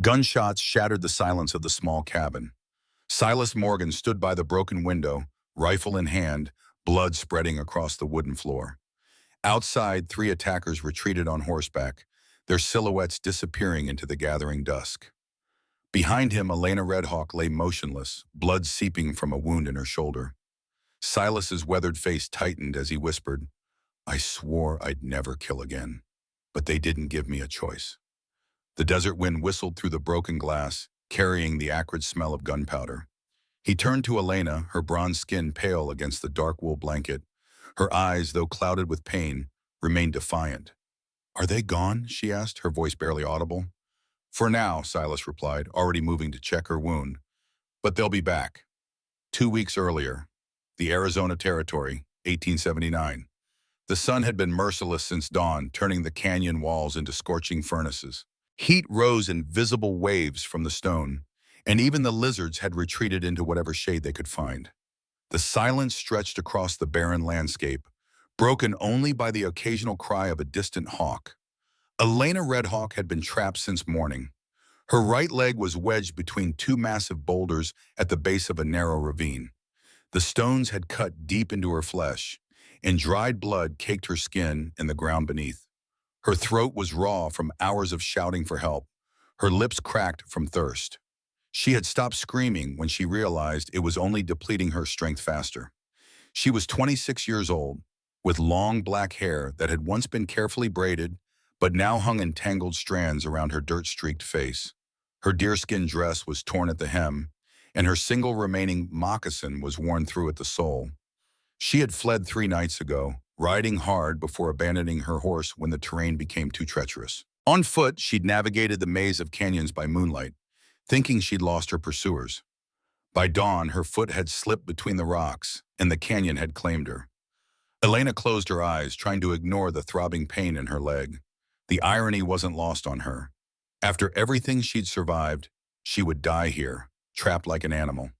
Gunshots shattered the silence of the small cabin. Silas Morgan stood by the broken window, rifle in hand, blood spreading across the wooden floor. Outside, three attackers retreated on horseback, their silhouettes disappearing into the gathering dusk. Behind him, Elena Redhawk lay motionless, blood seeping from a wound in her shoulder. Silas's weathered face tightened as he whispered, "I swore I'd never kill again, but they didn't give me a choice." The desert wind whistled through the broken glass, carrying the acrid smell of gunpowder. He turned to Elena, her bronze skin pale against the dark wool blanket. Her eyes, though clouded with pain, remained defiant. "Are they gone?" she asked, her voice barely audible. "For now," Silas replied, already moving to check her wound. "But they'll be back." 2 weeks earlier, the Arizona Territory, 1879. The sun had been merciless since dawn, turning the canyon walls into scorching furnaces. Heat rose in visible waves from the stone, and even the lizards had retreated into whatever shade they could find. The silence stretched across the barren landscape, broken only by the occasional cry of a distant hawk. Elena Redhawk had been trapped since morning. Her right leg was wedged between two massive boulders at the base of a narrow ravine. The stones had cut deep into her flesh, and dried blood caked her skin and the ground beneath. Her throat was raw from hours of shouting for help, her lips cracked from thirst. She had stopped screaming when she realized it was only depleting her strength faster. She was 26 years old, with long black hair that had once been carefully braided, but now hung in tangled strands around her dirt-streaked face. Her deerskin dress was torn at the hem, and her single remaining moccasin was worn through at the sole. She had fled 3 nights ago, riding hard before abandoning her horse when the terrain became too treacherous. On foot, she'd navigated the maze of canyons by moonlight, thinking she'd lost her pursuers. By dawn, her foot had slipped between the rocks, and the canyon had claimed her. Elena closed her eyes, trying to ignore the throbbing pain in her leg. The irony wasn't lost on her. After everything she'd survived, she would die here, trapped like an animal.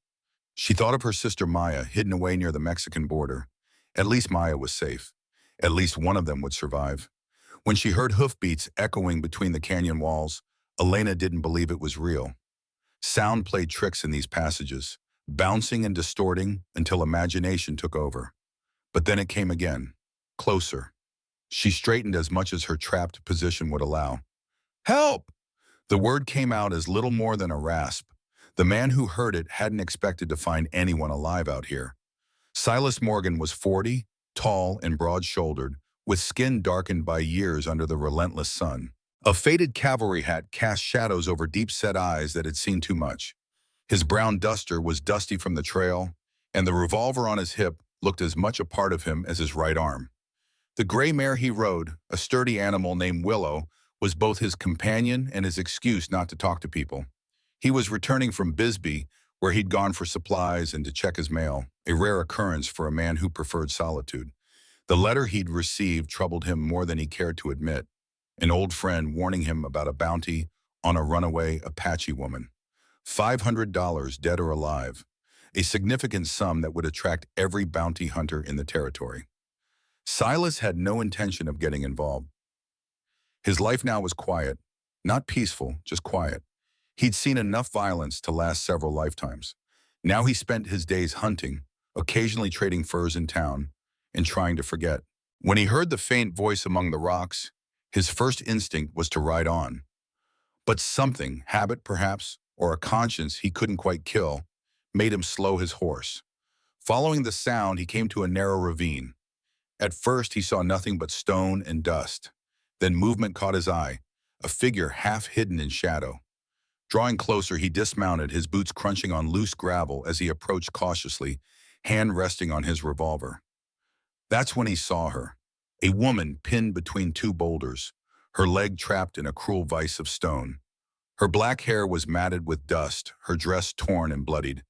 She thought of her sister Maya, hidden away near the Mexican border. At least Maya was safe. At least one of them would survive. When she heard hoofbeats echoing between the canyon walls, Elena didn't believe it was real. Sound played tricks in these passages, bouncing and distorting until imagination took over. But then it came again, closer. She straightened as much as her trapped position would allow. "Help!" The word came out as little more than a rasp. The man who heard it hadn't expected to find anyone alive out here. Silas Morgan was 40, tall and broad-shouldered, with skin darkened by years under the relentless sun. A faded cavalry hat cast shadows over deep-set eyes that had seen too much. His brown duster was dusty from the trail, and the revolver on his hip looked as much a part of him as his right arm. The gray mare he rode, a sturdy animal named Willow, was both his companion and his excuse not to talk to people. He was returning from Bisbee, where he'd gone for supplies and to check his mail, a rare occurrence for a man who preferred solitude. The letter he'd received troubled him more than he cared to admit. An old friend warning him about a bounty on a runaway Apache woman. $500 dead or alive, a significant sum that would attract every bounty hunter in the territory. Silas had no intention of getting involved. His life now was quiet, not peaceful, just quiet. He'd seen enough violence to last several lifetimes. Now he spent his days hunting, occasionally trading furs in town, and trying to forget. When he heard the faint voice among the rocks, his first instinct was to ride on. But something, habit perhaps, or a conscience he couldn't quite kill, made him slow his horse. Following the sound, he came to a narrow ravine. At first, he saw nothing but stone and dust. Then movement caught his eye, a figure half hidden in shadow. Drawing closer, he dismounted, his boots crunching on loose gravel as he approached cautiously, hand resting on his revolver. That's when he saw her, a woman pinned between two boulders, her leg trapped in a cruel vise of stone. Her black hair was matted with dust, her dress torn and bloodied.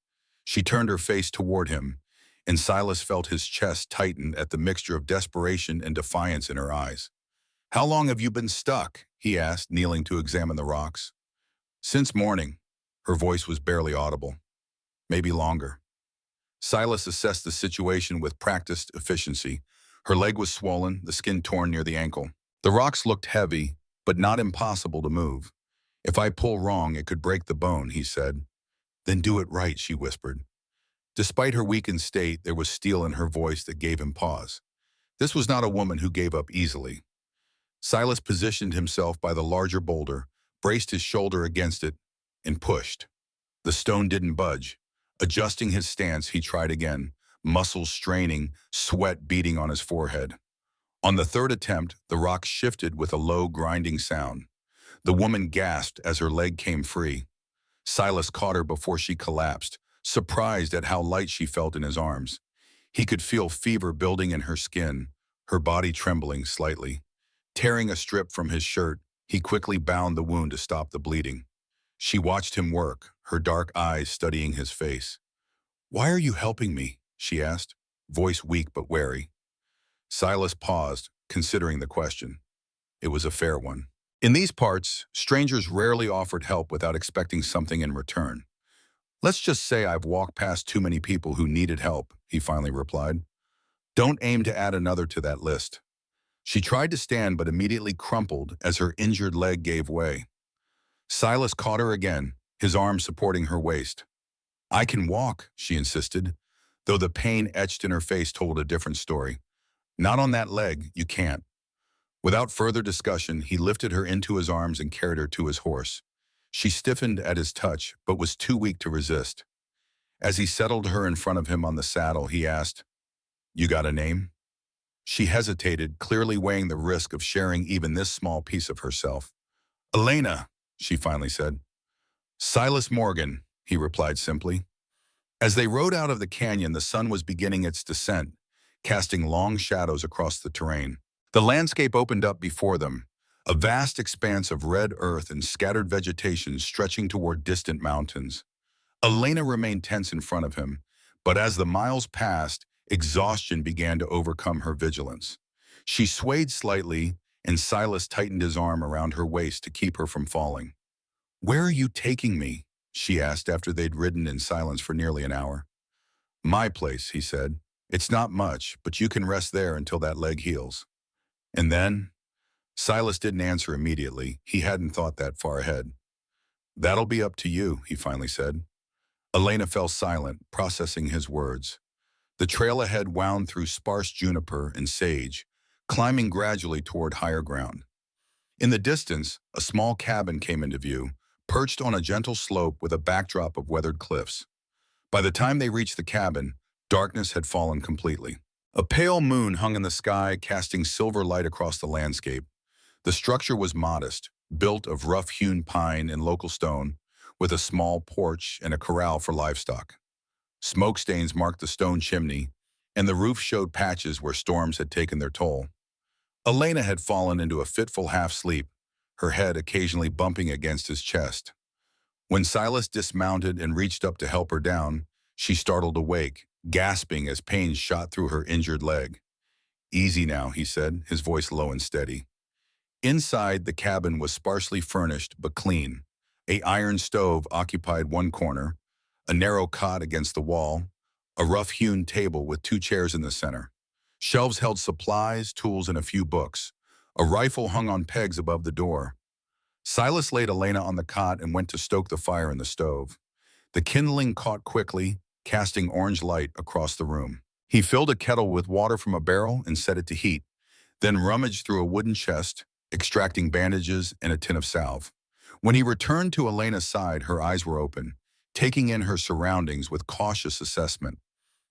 She turned her face toward him, and Silas felt his chest tighten at the mixture of desperation and defiance in her eyes. "How long have you been stuck?" he asked, kneeling to examine the rocks. "Since morning." Her voice was barely audible. "Maybe longer." Silas assessed the situation with practiced efficiency. Her leg was swollen, the skin torn near the ankle. The rocks looked heavy, but not impossible to move. If I pull wrong, it could break the bone, he said. Then do it right, she whispered. Despite her weakened state, there was steel in her voice that gave him pause. This was not a woman who gave up easily. Silas positioned himself by the larger boulder, braced his shoulder against it, and pushed. The stone didn't budge. Adjusting his stance, he tried again, muscles straining, sweat beading on his forehead. On the third attempt, the rock shifted with a low, grinding sound. The woman gasped as her leg came free. Silas caught her before she collapsed, surprised at how light she felt in his arms. He could feel fever building in her skin, her body trembling slightly. Tearing a strip from his shirt, he quickly bound the wound to stop the bleeding. She watched him work, her dark eyes studying his face. "Why are you helping me?" she asked, voice weak but wary. Silas paused, considering the question. It was a fair one. In these parts, strangers rarely offered help without expecting something in return. "Let's just say I've walked past too many people who needed help," he finally replied. "Don't aim to add another to that list." She tried to stand but immediately crumpled as her injured leg gave way. Silas caught her again, his arm supporting her waist. "I can walk," she insisted, though the pain etched in her face told a different story. "Not on that leg, you can't." Without further discussion, he lifted her into his arms and carried her to his horse. She stiffened at his touch, but was too weak to resist. As he settled her in front of him on the saddle, he asked, "You got a name?" She hesitated, clearly weighing the risk of sharing even this small piece of herself. "Elena," she finally said. "Silas Morgan," he replied simply. As they rode out of the canyon, the sun was beginning its descent, casting long shadows across the terrain. The landscape opened up before them, a vast expanse of red earth and scattered vegetation stretching toward distant mountains. Elena remained tense in front of him, but as the miles passed, exhaustion began to overcome her vigilance. She swayed slightly, and Silas tightened his arm around her waist to keep her from falling. "Where are you taking me?" she asked after they'd ridden in silence for nearly an hour. "My place," he said. "It's not much, but you can rest there until that leg heals." And then, Silas didn't answer immediately. He hadn't thought that far ahead. "That'll be up to you," he finally said. Elena fell silent, processing his words. The trail ahead wound through sparse juniper and sage, climbing gradually toward higher ground. In the distance, a small cabin came into view, perched on a gentle slope with a backdrop of weathered cliffs. By the time they reached the cabin, darkness had fallen completely. A pale moon hung in the sky, casting silver light across the landscape. The structure was modest, built of rough-hewn pine and local stone, with a small porch and a corral for livestock. Smoke stains marked the stone chimney, and the roof showed patches where storms had taken their toll. Elena had fallen into a fitful half-sleep, her head occasionally bumping against his chest. When Silas dismounted and reached up to help her down, she startled awake, gasping as pain shot through her injured leg. "Easy now," he said, his voice low and steady. Inside, the cabin was sparsely furnished but clean. An iron stove occupied one corner, a narrow cot against the wall, a rough-hewn table with two chairs in the center. Shelves held supplies, tools, and a few books. A rifle hung on pegs above the door. Silas laid Elena on the cot and went to stoke the fire in the stove. The kindling caught quickly, casting orange light across the room. He filled a kettle with water from a barrel and set it to heat, then rummaged through a wooden chest, extracting bandages and a tin of salve. When he returned to Elena's side, her eyes were open, taking in her surroundings with cautious assessment.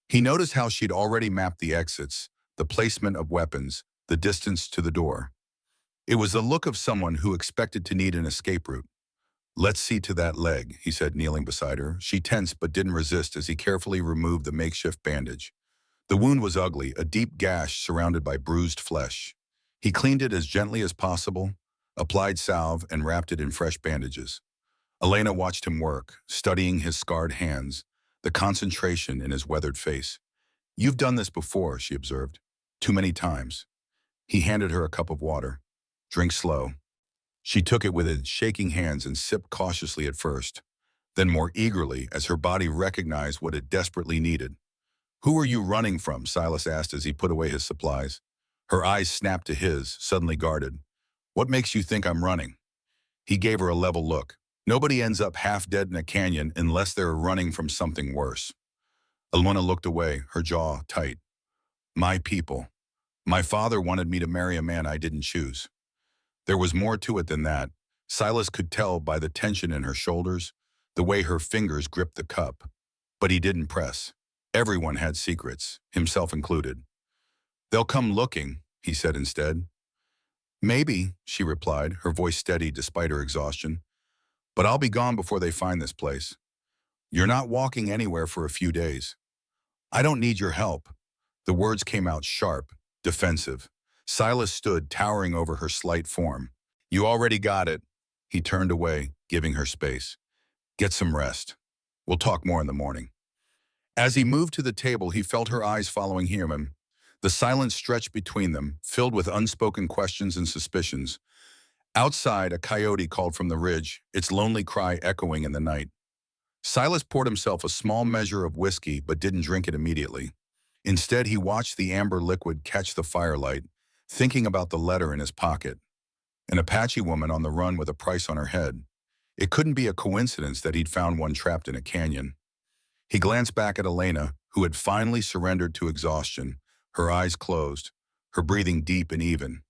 He noticed how she'd already mapped the exits, the placement of weapons, the distance to the door. It was the look of someone who expected to need an escape route. "Let's see to that leg," he said, kneeling beside her. She tensed but didn't resist as he carefully removed the makeshift bandage. The wound was ugly, a deep gash surrounded by bruised flesh. He cleaned it as gently as possible, applied salve, and wrapped it in fresh bandages. Elena watched him work, studying his scarred hands, the concentration in his weathered face. "You've done this before," she observed. "Too many times." He handed her a cup of water. "Drink slow." She took it with his shaking hands and sipped cautiously at first, then more eagerly as her body recognized what it desperately needed. "Who are you running from?" Silas asked as he put away his supplies. Her eyes snapped to his, suddenly guarded. "What makes you think I'm running?" He gave her a level look. Nobody ends up half dead in a canyon unless they're running from something worse. Almona looked away, her jaw tight. My people. My father wanted me to marry a man I didn't choose. There was more to it than that. Silas could tell by the tension in her shoulders, the way her fingers gripped the cup. But he didn't press. Everyone had secrets, himself included. They'll come looking, he said instead. Maybe, she replied, her voice steady despite her exhaustion. But I'll be gone before they find this place. You're not walking anywhere for a few days. I don't need your help. The words came out sharp, defensive. Silas stood towering over her slight form. You already got it. He turned away, giving her space. Get some rest. We'll talk more in the morning. As he moved to the table, he felt her eyes following him. The silence stretched between them, filled with unspoken questions and suspicions. Outside, a coyote called from the ridge, its lonely cry echoing in the night. Silas poured himself a small measure of whiskey but didn't drink it immediately. Instead, he watched the amber liquid catch the firelight, thinking about the letter in his pocket. An Apache woman on the run with a price on her head. It couldn't be a coincidence that he'd found one trapped in a canyon. He glanced back at Elena, who had finally surrendered to exhaustion, her eyes closed, her breathing deep and even.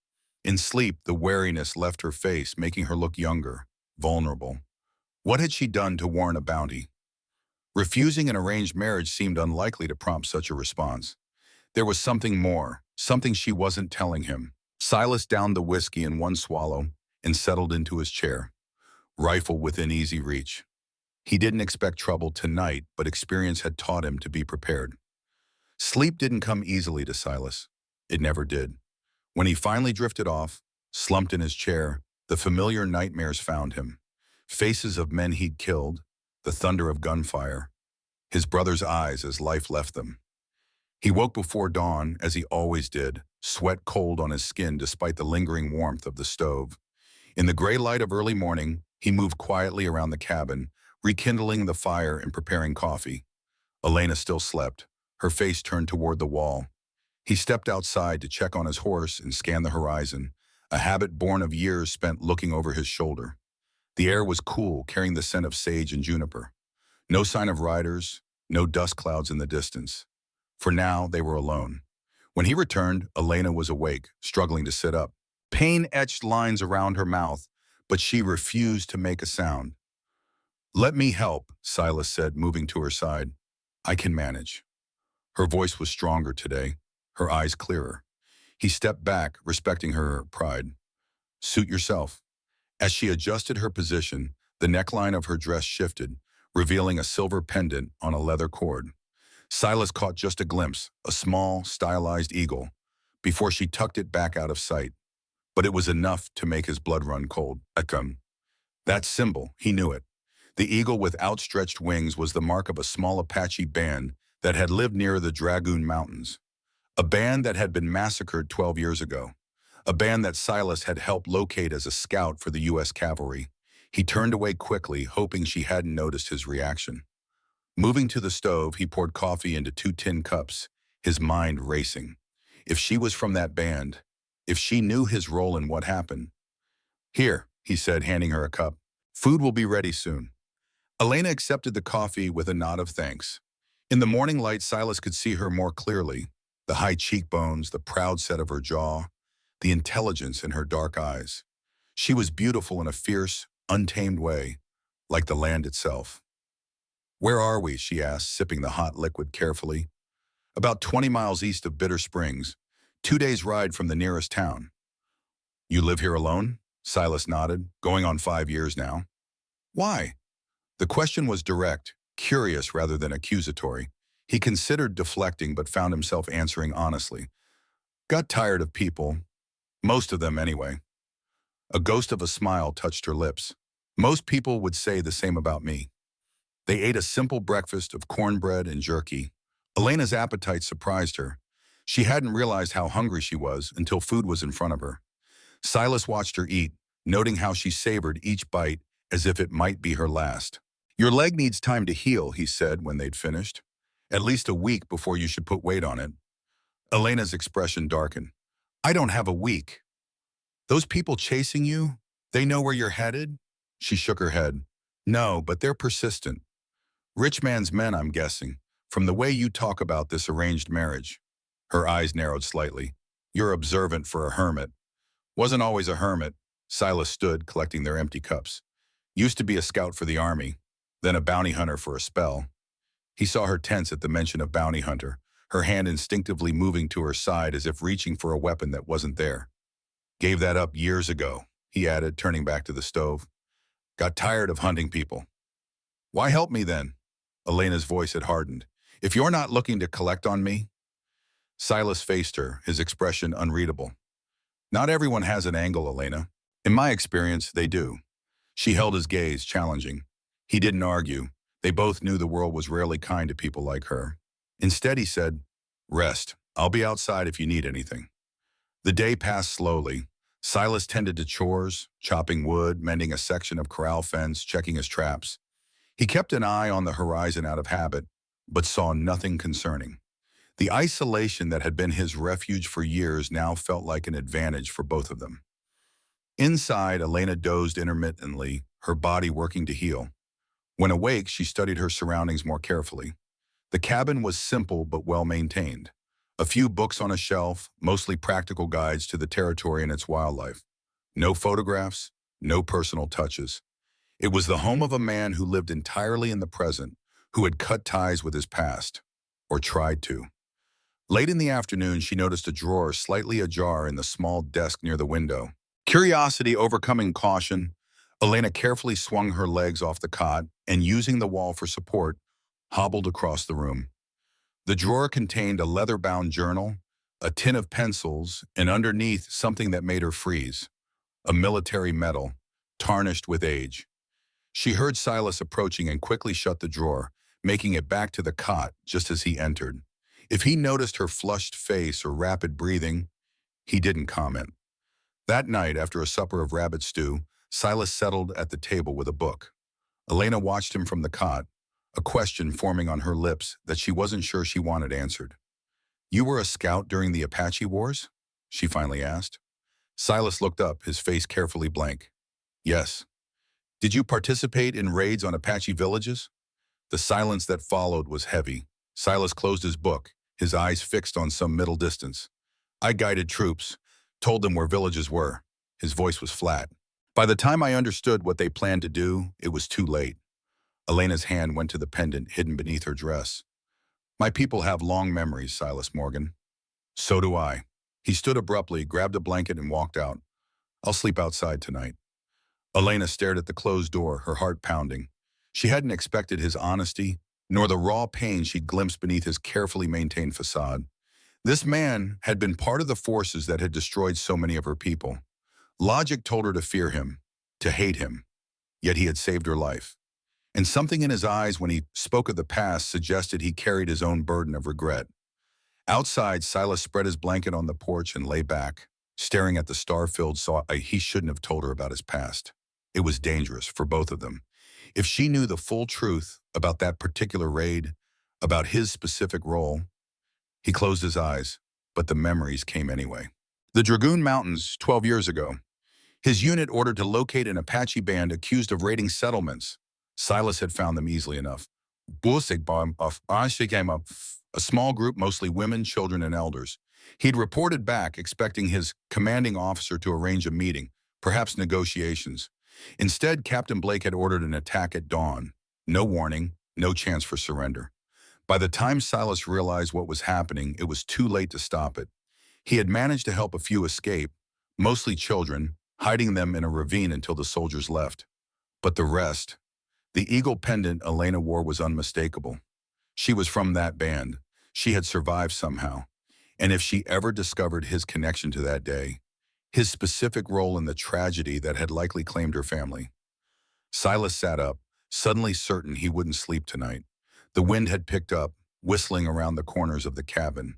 In sleep, the wariness left her face, making her look younger, vulnerable. What had she done to warrant a bounty? Refusing an arranged marriage seemed unlikely to prompt such a response. There was something more, something she wasn't telling him. Silas downed the whiskey in one swallow and settled into his chair, rifle within easy reach. He didn't expect trouble tonight, but experience had taught him to be prepared. Sleep didn't come easily to Silas. It never did. When he finally drifted off, slumped in his chair, the familiar nightmares found him. Faces of men he'd killed, the thunder of gunfire, his brother's eyes as life left them. He woke before dawn, as he always did, sweat cold on his skin despite the lingering warmth of the stove. In the gray light of early morning, he moved quietly around the cabin, rekindling the fire and preparing coffee. Elena still slept, her face turned toward the wall. He stepped outside to check on his horse and scan the horizon, a habit born of years spent looking over his shoulder. The air was cool, carrying the scent of sage and juniper. No sign of riders, no dust clouds in the distance. For now, they were alone. When he returned, Elena was awake, struggling to sit up. Pain etched lines around her mouth, but she refused to make a sound. Let me help, Silas said, moving to her side. I can manage. Her voice was stronger today, her eyes clearer. He stepped back, respecting her pride. Suit yourself. As she adjusted her position, the neckline of her dress shifted, revealing a silver pendant on a leather cord. Silas caught just a glimpse, a small, stylized eagle, before she tucked it back out of sight. But it was enough to make his blood run cold. That symbol, he knew it. The eagle with outstretched wings was the mark of a small Apache band that had lived near the Dragoon Mountains. A band that had been massacred 12 years ago. A band that Silas had helped locate as a scout for the U.S. cavalry. He turned away quickly, hoping she hadn't noticed his reaction. Moving to the stove, he poured coffee into 2 tin cups, his mind racing. If she was from that band, if she knew his role in what happened. Here, he said, handing her a cup. Food will be ready soon. Elena accepted the coffee with a nod of thanks. In the morning light, Silas could see her more clearly. The high cheekbones, the proud set of her jaw, the intelligence in her dark eyes. She was beautiful in a fierce, untamed way, like the land itself. Where are we? She asked, sipping the hot liquid carefully. About 20 miles east of Bitter Springs, 2 days' ride from the nearest town. You live here alone? Silas nodded, going on 5 years now. Why? The question was direct, curious rather than accusatory. He considered deflecting but found himself answering honestly. Got tired of people. Most of them anyway. A ghost of a smile touched her lips. Most people would say the same about me. They ate a simple breakfast of cornbread and jerky. Elena's appetite surprised her. She hadn't realized how hungry she was until food was in front of her. Silas watched her eat, noting how she savored each bite as if it might be her last. Your leg needs time to heal, he said when they'd finished. At least a week before you should put weight on it. Elena's expression darkened. I don't have a week. Those people chasing you, they know where you're headed? She shook her head. No, but they're persistent. Rich man's men, I'm guessing, from the way you talk about this arranged marriage. Her eyes narrowed slightly. You're observant for a hermit. Wasn't always a hermit. Silas stood, collecting their empty cups. Used to be a scout for the army, then a bounty hunter for a spell. He saw her tense at the mention of bounty hunter, her hand instinctively moving to her side as if reaching for a weapon that wasn't there. Gave that up years ago, he added, turning back to the stove. Got tired of hunting people. Why help me then? Elena's voice had hardened. If you're not looking to collect on me? Silas faced her, his expression unreadable. Not everyone has an angle, Elena. In my experience, they do. She held his gaze, challenging. He didn't argue. They both knew the world was rarely kind to people like her. Instead, he said, Rest. I'll be outside if you need anything. The day passed slowly. Silas tended to chores, chopping wood, mending a section of corral fence, checking his traps. He kept an eye on the horizon out of habit, but saw nothing concerning. The isolation that had been his refuge for years now felt like an advantage for both of them. Inside, Elena dozed intermittently, her body working to heal. When awake, she studied her surroundings more carefully. The cabin was simple but well-maintained. A few books on a shelf, mostly practical guides to the territory and its wildlife. No photographs, no personal touches. It was the home of a man who lived entirely in the present, who had cut ties with his past, or tried to. Late in the afternoon, she noticed a drawer slightly ajar in the small desk near the window. Curiosity overcoming caution, Elena carefully swung her legs off the cot and, using the wall for support, hobbled across the room. The drawer contained a leather-bound journal, a tin of pencils, and underneath something that made her freeze, a military medal, tarnished with age. She heard Silas approaching and quickly shut the drawer, making it back to the cot just as he entered. If he noticed her flushed face or rapid breathing, he didn't comment. That night, after a supper of rabbit stew, Silas settled at the table with a book. Elena watched him from the cot, a question forming on her lips that she wasn't sure she wanted answered. You were a scout during the Apache Wars? She finally asked. Silas looked up, his face carefully blank. Yes. Did you participate in raids on Apache villages? The silence that followed was heavy. Silas closed his book, his eyes fixed on some middle distance. I guided troops, told them where villages were. His voice was flat. By the time I understood what they planned to do, it was too late. Elena's hand went to the pendant hidden beneath her dress. My people have long memories, Silas Morgan. So do I. He stood abruptly, grabbed a blanket, and walked out. I'll sleep outside tonight. Elena stared at the closed door, her heart pounding. She hadn't expected his honesty, nor the raw pain she'd glimpsed beneath his carefully maintained facade. This man had been part of the forces that had destroyed so many of her people. Logic told her to fear him, to hate him, yet he had saved her life. And something in his eyes when he spoke of the past suggested he carried his own burden of regret. Outside, Silas spread his blanket on the porch and lay back, staring at the star-filled sky. He shouldn't have told her about his past. It was dangerous for both of them. If she knew the full truth about that particular raid, about his specific role, he closed his eyes, but the memories came anyway. The Dragoon Mountains, 12 years ago. His unit ordered to locate an Apache band accused of raiding settlements. Silas had found them easily enough. A small group, mostly women, children, and elders. He'd reported back, expecting his commanding officer to arrange a meeting, perhaps negotiations. Instead, Captain Blake had ordered an attack at dawn. No warning, no chance for surrender. By the time Silas realized what was happening, it was too late to stop it. He had managed to help a few escape, mostly children, hiding them in a ravine until the soldiers left. But the rest, the eagle pendant Elena wore was unmistakable. She was from that band. She had survived somehow. And if she ever discovered his connection to that day, his specific role in the tragedy that had likely claimed her family. Silas sat up, suddenly certain he wouldn't sleep tonight. The wind had picked up, whistling around the corners of the cabin.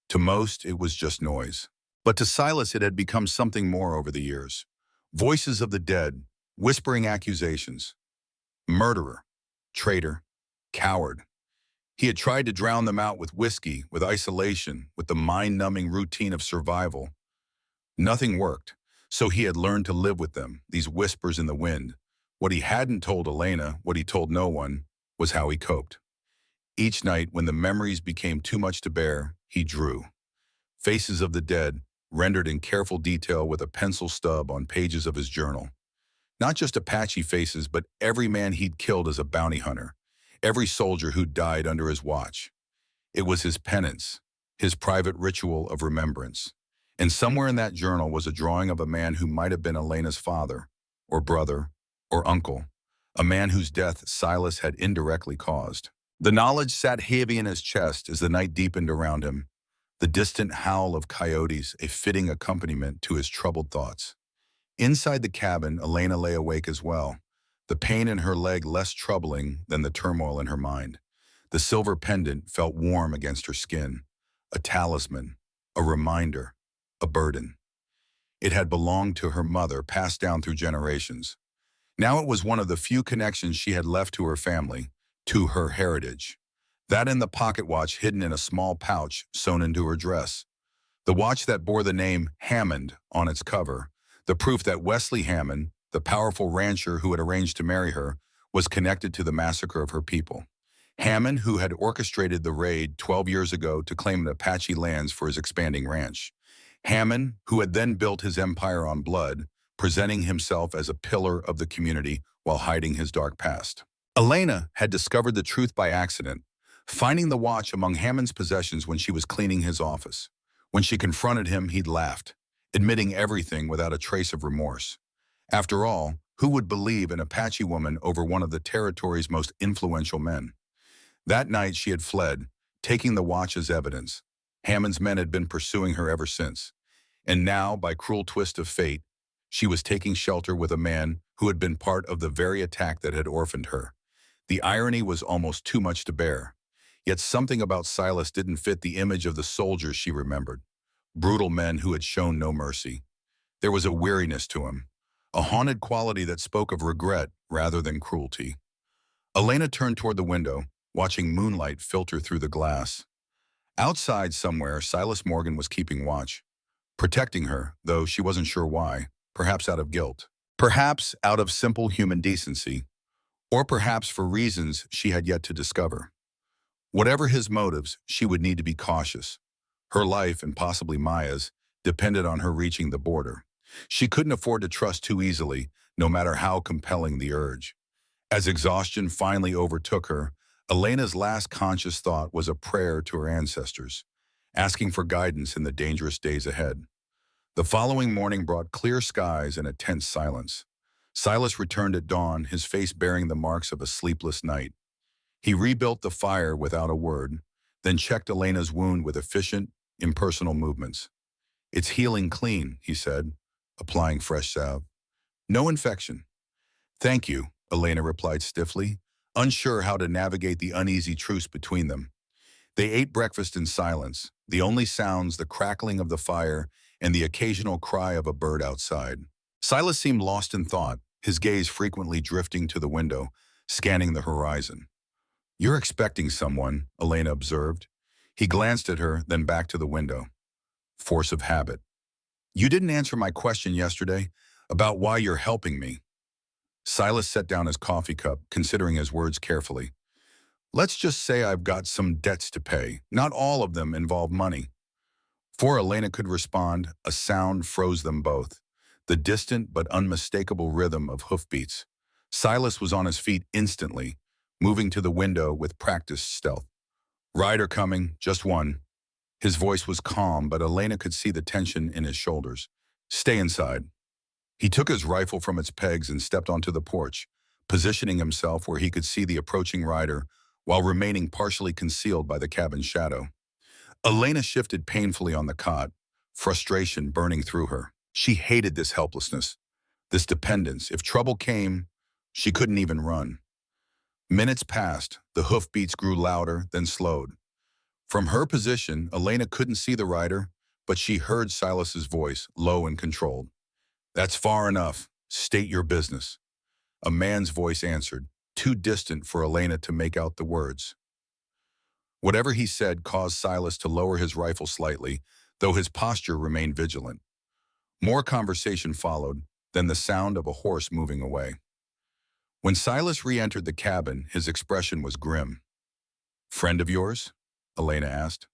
To most, it was just noise. But to Silas, it had become something more over the years. Voices of the dead, whispering accusations. Murderer, traitor, coward. He had tried to drown them out with whiskey, with isolation, with the mind-numbing routine of survival. Nothing worked, so he had learned to live with them, these whispers in the wind, What he hadn't told Elena, what he told no one, was how he coped. Each night, when the memories became too much to bear, he drew. Faces of the dead, rendered in careful detail with a pencil stub on pages of his journal. Not just Apache faces, but every man he'd killed as a bounty hunter, every soldier who'd died under his watch. It was his penance, his private ritual of remembrance. And somewhere in that journal was a drawing of a man who might have been Elena's father, or brother, or uncle, a man whose death Silas had indirectly caused. The knowledge sat heavy in his chest as the night deepened around him, the distant howl of coyotes a fitting accompaniment to his troubled thoughts. Inside the cabin, Elena lay awake as well, the pain in her leg less troubling than the turmoil in her mind. The silver pendant felt warm against her skin, a talisman, a reminder, a burden. It had belonged to her mother, passed down through generations. Now it was one of the few connections she had left to her family, to her heritage. That and the pocket watch hidden in a small pouch sewn into her dress. The watch that bore the name Hammond on its cover, the proof that Wesley Hammond, the powerful rancher who had arranged to marry her, was connected to the massacre of her people. Hammond, who had orchestrated the raid 12 years ago to claim the Apache lands for his expanding ranch. Hammond, who had then built his empire on blood, presenting himself as a pillar of the community while hiding his dark past. Elena had discovered the truth by accident, finding the watch among Hammond's possessions when she was cleaning his office. When she confronted him, he'd laughed, admitting everything without a trace of remorse. After all, who would believe an Apache woman over one of the territory's most influential men? That night she had fled, taking the watch as evidence. Hammond's men had been pursuing her ever since. And now, by cruel twist of fate, she was taking shelter with a man who had been part of the very attack that had orphaned her. The irony was almost too much to bear. Yet something about Silas didn't fit the image of the soldiers she remembered. Brutal men who had shown no mercy. There was a weariness to him, a haunted quality that spoke of regret rather than cruelty. Elena turned toward the window, watching moonlight filter through the glass. Outside somewhere, Silas Morgan was keeping watch, protecting her, though she wasn't sure why, perhaps out of guilt, perhaps out of simple human decency, or perhaps for reasons she had yet to discover. Whatever his motives, she would need to be cautious. Her life, and possibly Maya's, depended on her reaching the border. She couldn't afford to trust too easily, no matter how compelling the urge. As exhaustion finally overtook her, Elena's last conscious thought was a prayer to her ancestors, asking for guidance in the dangerous days ahead. The following morning brought clear skies and a tense silence. Silas returned at dawn, his face bearing the marks of a sleepless night. He rebuilt the fire without a word, then checked Elena's wound with efficient, impersonal movements. "It's healing clean," he said, applying fresh salve. "No infection." "Thank you," Elena replied stiffly, unsure how to navigate the uneasy truce between them. They ate breakfast in silence, the only sounds the crackling of the fire and the occasional cry of a bird outside. Silas seemed lost in thought, his gaze frequently drifting to the window, scanning the horizon. "You're expecting someone," Elena observed. He glanced at her, then back to the window. Force of habit. "You didn't answer my question yesterday about why you're helping me." Silas set down his coffee cup, considering his words carefully. "Let's just say I've got some debts to pay. Not all of them involve money." Before Elena could respond, a sound froze them both, the distant but unmistakable rhythm of hoofbeats. Silas was on his feet instantly, moving to the window with practiced stealth. "Rider coming, just one." His voice was calm, but Elena could see the tension in his shoulders. "Stay inside." He took his rifle from its pegs and stepped onto the porch, positioning himself where he could see the approaching rider while remaining partially concealed by the cabin's shadow. Elena shifted painfully on the cot, frustration burning through her. She hated this helplessness, this dependence. If trouble came, she couldn't even run. Minutes passed, the hoofbeats grew louder, then slowed. From her position, Elena couldn't see the rider, but she heard Silas's voice, low and controlled. "That's far enough. State your business." A man's voice answered, too distant for Elena to make out the words. Whatever he said caused Silas to lower his rifle slightly, though his posture remained vigilant. More conversation followed, then the sound of a horse moving away. When Silas re-entered the cabin, his expression was grim. "Friend of yours?" Elena asked.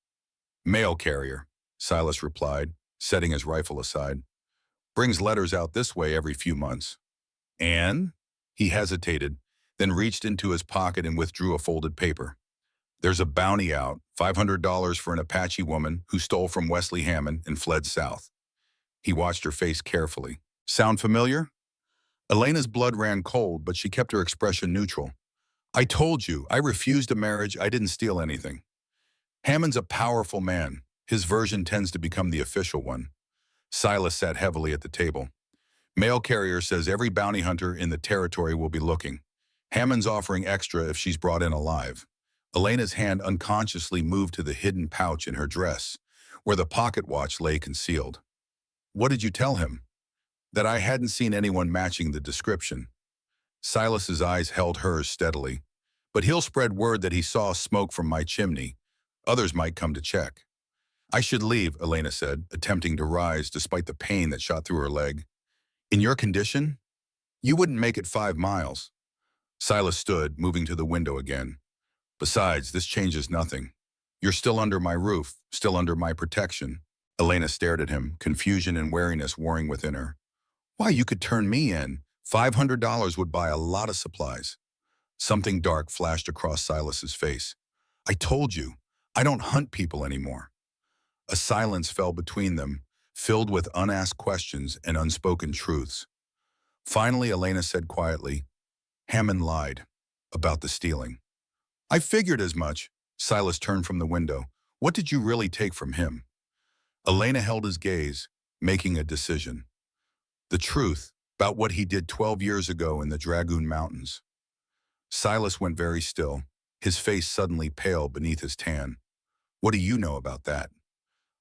"Mail carrier," Silas replied, setting his rifle aside. "Brings letters out this way every few months." "And?" He hesitated, then reached into his pocket and withdrew a folded paper. "There's a bounty out, $500 for an Apache woman who stole from Wesley Hammond and fled south." He watched her face carefully. "Sound familiar?" Elena's blood ran cold, but she kept her expression neutral. "I told you, I refused a marriage, I didn't steal anything." "Hammond's a powerful man. His version tends to become the official one." Silas sat heavily at the table. "Mail carrier says every bounty hunter in the territory will be looking. Hammond's offering extra if she's brought in alive." Elena's hand unconsciously moved to the hidden pouch in her dress, where the pocket watch lay concealed. "What did you tell him?" "That I hadn't seen anyone matching the description." Silas's eyes held hers steadily. "But he'll spread word that he saw smoke from my chimney. Others might come to check." "I should leave," Elena said, attempting to rise despite the pain that shot through her leg. "In your condition? You wouldn't make it 5 miles." Silas stood, moving to the window again. "Besides, this changes nothing. You're still under my roof, still under my protection." Elena stared at him, confusion and wariness warring within her. "Why, you could turn me in. $500 would buy a lot of supplies." Something dark flashed across Silas's face. "I told you, I don't hunt people anymore." A silence fell between them, filled with unasked questions and unspoken truths. Finally, Elena said quietly, "Hammond lied about the stealing." "I figured as much." Silas turned from the window. "What did you really take from him?" Elena held his gaze, making a decision. "The truth about what he did 12 years ago in the Dragoon Mountains." Silas went very still, his face suddenly pale beneath his tan. "What do you know about that?"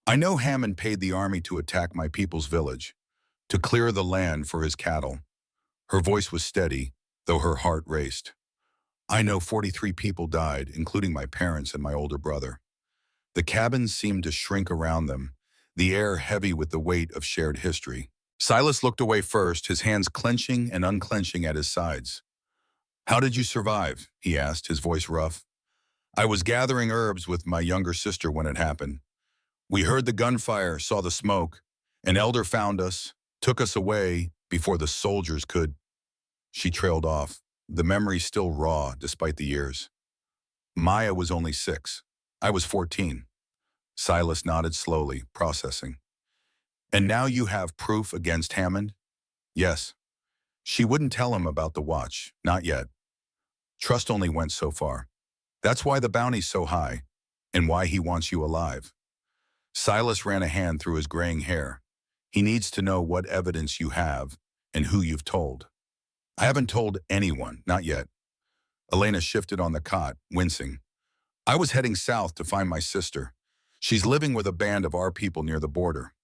"I know Hammond paid the army to attack my people's village, to clear the land for his cattle." Her voice was steady, though her heart raced. "I know 43 people died, including my parents and my older brother." The cabins seemed to shrink around them, the air heavy with the weight of shared history. Silas looked away first, his hands clenching and unclenching at his sides. "How did you survive?" he asked, his voice rough. "I was gathering herbs with my younger sister when it happened. We heard the gunfire, saw the smoke. An elder found us, took us away before the soldiers could." She trailed off, the memory still raw despite the years. "Maya was only 6. I was 14. Silas nodded slowly, processing. "And now you have proof against Hammond?" "Yes." She wouldn't tell him about the watch, not yet. Trust only went so far. That's why the bounty's so high, and why he wants you alive. Silas ran a hand through his graying hair. "He needs to know what evidence you have and who you've told." "I haven't told anyone, not yet." Elena shifted on the cot, wincing. "I was heading south to find my sister. She's living with a band of our people near the border."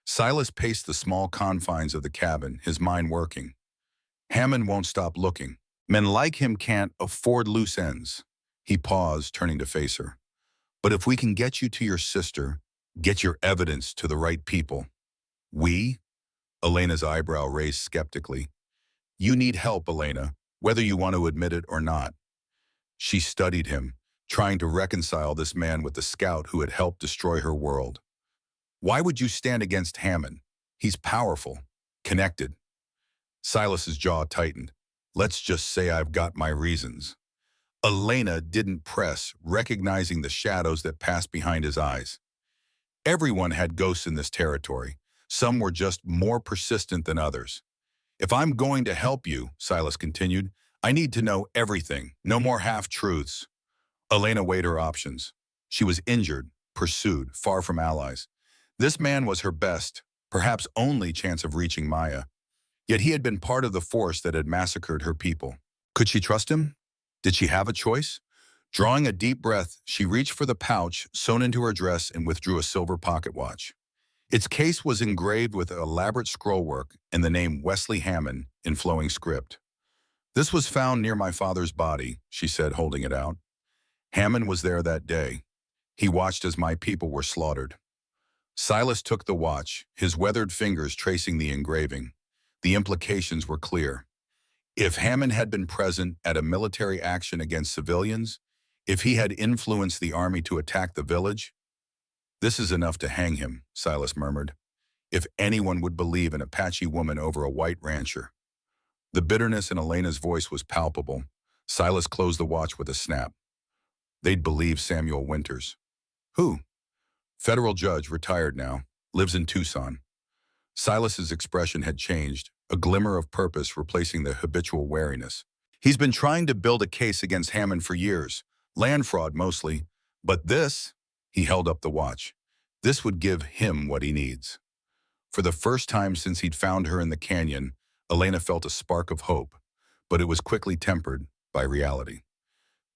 Silas paced the small confines of the cabin, his mind working. "Hammond won't stop looking. Men like him can't afford loose ends." He paused, turning to face her. "But if we can get you to your sister, get your evidence to the right people." "We?" Elena's eyebrow raised skeptically. "You need help, Elena, whether you want to admit it or not." She studied him, trying to reconcile this man with the scout who had helped destroy her world. "Why would you stand against Hammond? He's powerful, connected." Silas's jaw tightened. "Let's just say I've got my reasons." Elena didn't press, recognizing the shadows that passed behind his eyes. Everyone had ghosts in this territory. Some were just more persistent than others. "If I'm going to help you," Silas continued, "I need to know everything, no more half-truths." Elena weighed her options. She was injured, pursued, far from allies. This man was her best, perhaps only chance of reaching Maya. Yet he had been part of the force that had massacred her people. Could she trust him? Did she have a choice? Drawing a deep breath, she reached for the pouch sewn into her dress and withdrew a silver pocket watch. Its case was engraved with elaborate scrollwork and the name Wesley Hammond in flowing script. "This was found near my father's body," she said, holding it out. "Hammond was there that day. He watched as my people were slaughtered." Silas took the watch, his weathered fingers tracing the engraving. The implications were clear. If Hammond had been present at a military action against civilians, if he had influenced the army to attack the village, this is enough to hang him, Silas murmured. If anyone would believe an Apache woman over a white rancher. The bitterness in Elena's voice was palpable. Silas closed the watch with a snap. They'd believe Samuel Winters. Who? Federal judge, retired now, lives in Tucson. Silas's expression had changed, a glimmer of purpose replacing the habitual wariness. He's been trying to build a case against Hammond for years, land fraud mostly, but this, he held up the watch, this would give him what he needs. For the first time since he'd found her in the canyon, Elena felt a spark of hope, but it was quickly tempered by reality.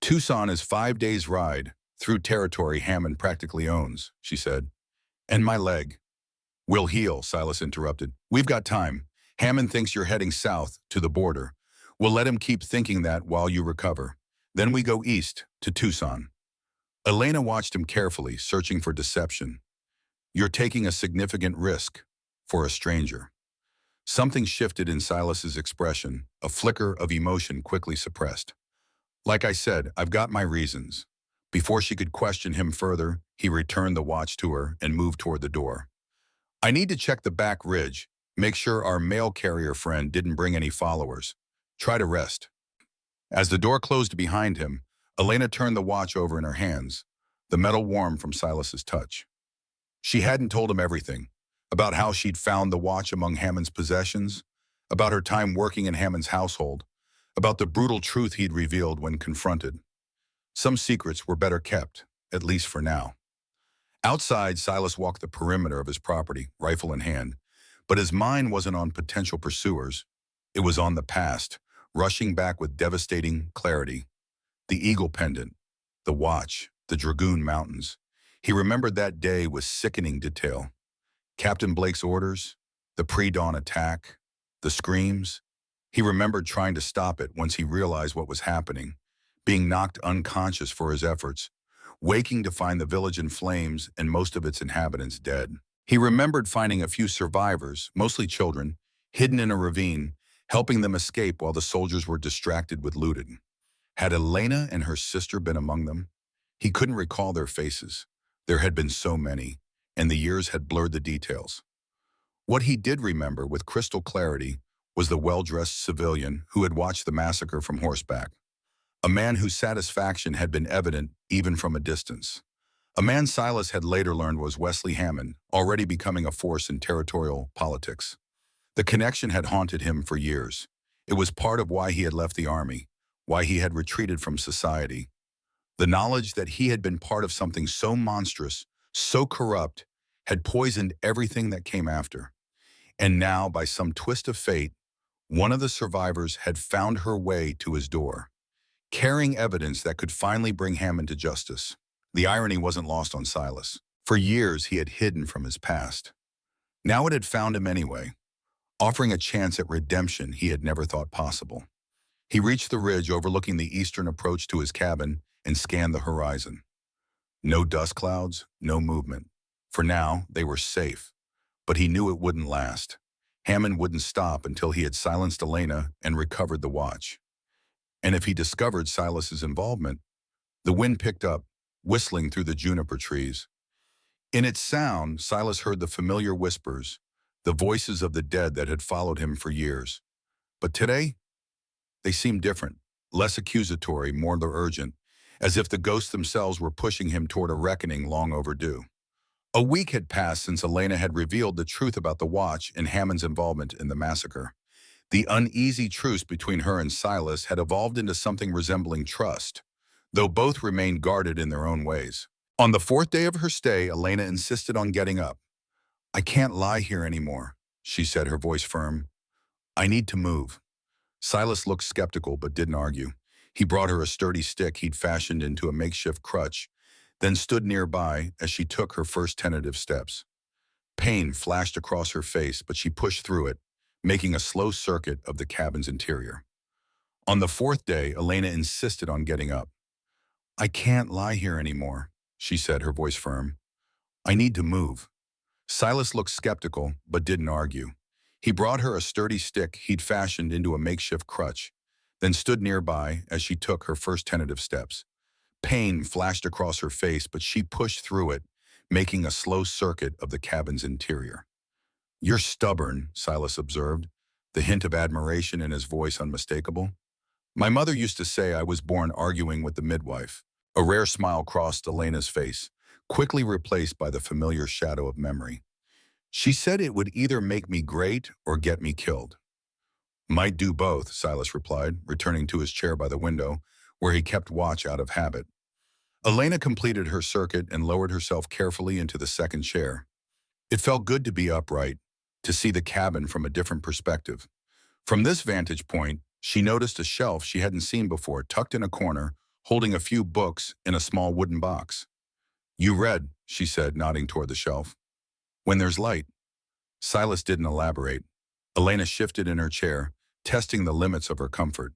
Tucson is 5 days' ride through territory Hammond practically owns, she said. And my leg. We'll heal, Silas interrupted. We've got time. Hammond thinks you're heading south to the border. We'll let him keep thinking that while you recover. Then we go east to Tucson. Elena watched him carefully, searching for deception. You're taking a significant risk for a stranger. Something shifted in Silas's expression, a flicker of emotion quickly suppressed. Like I said, I've got my reasons. Before she could question him further, he returned the watch to her and moved toward the door. I need to check the back ridge, make sure our mail carrier friend didn't bring any followers. Try to rest. As the door closed behind him, Elena turned the watch over in her hands, the metal warm from Silas's touch. She hadn't told him everything, about how she'd found the watch among Hammond's possessions, about her time working in Hammond's household, about the brutal truth he'd revealed when confronted. Some secrets were better kept, at least for now. Outside, Silas walked the perimeter of his property, rifle in hand, but his mind wasn't on potential pursuers. It was on the past, rushing back with devastating clarity. The eagle pendant, the watch, the Dragoon Mountains. He remembered that day with sickening detail. Captain Blake's orders, the pre-dawn attack, the screams. He remembered trying to stop it once he realized what was happening, being knocked unconscious for his efforts, waking to find the village in flames and most of its inhabitants dead. He remembered finding a few survivors, mostly children, hidden in a ravine, helping them escape while the soldiers were distracted with looting. Had Elena and her sister been among them? He couldn't recall their faces. There had been so many, and the years had blurred the details. What he did remember with crystal clarity was the well-dressed civilian who had watched the massacre from horseback. A man whose satisfaction had been evident even from a distance. A man Silas had later learned was Wesley Hammond, already becoming a force in territorial politics. The connection had haunted him for years. It was part of why he had left the army, why he had retreated from society. The knowledge that he had been part of something so monstrous, so corrupt, had poisoned everything that came after. And now, by some twist of fate, one of the survivors had found her way to his door, carrying evidence that could finally bring Hammond to justice. The irony wasn't lost on Silas. For years, he had hidden from his past. Now it had found him anyway, offering a chance at redemption he had never thought possible. He reached the ridge overlooking the eastern approach to his cabin and scanned the horizon. No dust clouds, no movement. For now, they were safe, but he knew it wouldn't last. Hammond wouldn't stop until he had silenced Elena and recovered the watch. And if he discovered Silas's involvement, the wind picked up, whistling through the juniper trees. In its sound, Silas heard the familiar whispers, the voices of the dead that had followed him for years. But today, they seemed different, less accusatory, more urgent, as if the ghosts themselves were pushing him toward a reckoning long overdue. A week had passed since Elena had revealed the truth about the watch and Hammond's involvement in the massacre. The uneasy truce between her and Silas had evolved into something resembling trust, though both remained guarded in their own ways. On the 4th day of her stay, Elena insisted on getting up. I can't lie here anymore, she said, her voice firm. I need to move. Silas looked skeptical but didn't argue. He brought her a sturdy stick he'd fashioned into a makeshift crutch, then stood nearby as she took her first tentative steps. Pain flashed across her face, but she pushed through it, making a slow circuit of the cabin's interior. On the 4th day, Elena insisted on getting up. I can't lie here anymore, she said, her voice firm. I need to move. Silas looked skeptical, but didn't argue. He brought her a sturdy stick he'd fashioned into a makeshift crutch, then stood nearby as she took her first tentative steps. Pain flashed across her face, but she pushed through it, making a slow circuit of the cabin's interior. "You're stubborn," Silas observed, the hint of admiration in his voice unmistakable. "My mother used to say I was born arguing with the midwife." A rare smile crossed Elena's face, quickly replaced by the familiar shadow of memory. "She said it would either make me great or get me killed." "Might do both," Silas replied, returning to his chair by the window, where he kept watch out of habit. Elena completed her circuit and lowered herself carefully into the second chair. It felt good to be upright, to see the cabin from a different perspective. From this vantage point, she noticed a shelf she hadn't seen before, tucked in a corner, holding a few books in a small wooden box. "You read," she said, nodding toward the shelf. "When there's light." Silas didn't elaborate. Elena shifted in her chair, testing the limits of her comfort.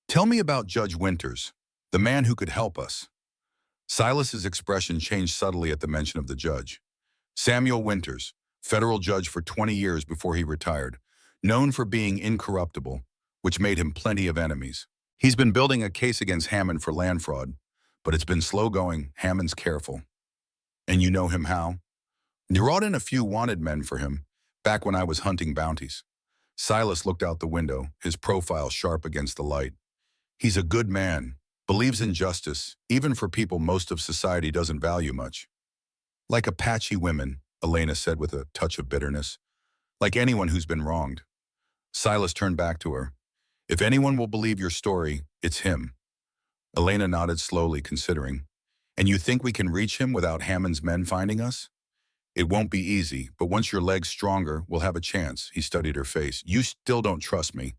"Tell me about Judge Winters, the man who could help us." Silas's expression changed subtly at the mention of the judge. "Samuel Winters, federal judge for 20 years before he retired, known for being incorruptible, which made him plenty of enemies. He's been building a case against Hammond for land fraud, but it's been slow going. Hammond's careful." "And you know him how?" "They brought in a few wanted men for him, back when I was hunting bounties." Silas looked out the window, his profile sharp against the light. "He's a good man, believes in justice, even for people most of society doesn't value much." "Like Apache women," Elena said with a touch of bitterness. "Like anyone who's been wronged." Silas turned back to her. "If anyone will believe your story, it's him." Elena nodded slowly, considering. "And you think we can reach him without Hammond's men finding us?" "It won't be easy, but once your leg's stronger, we'll have a chance." He studied her face. "You still don't trust me."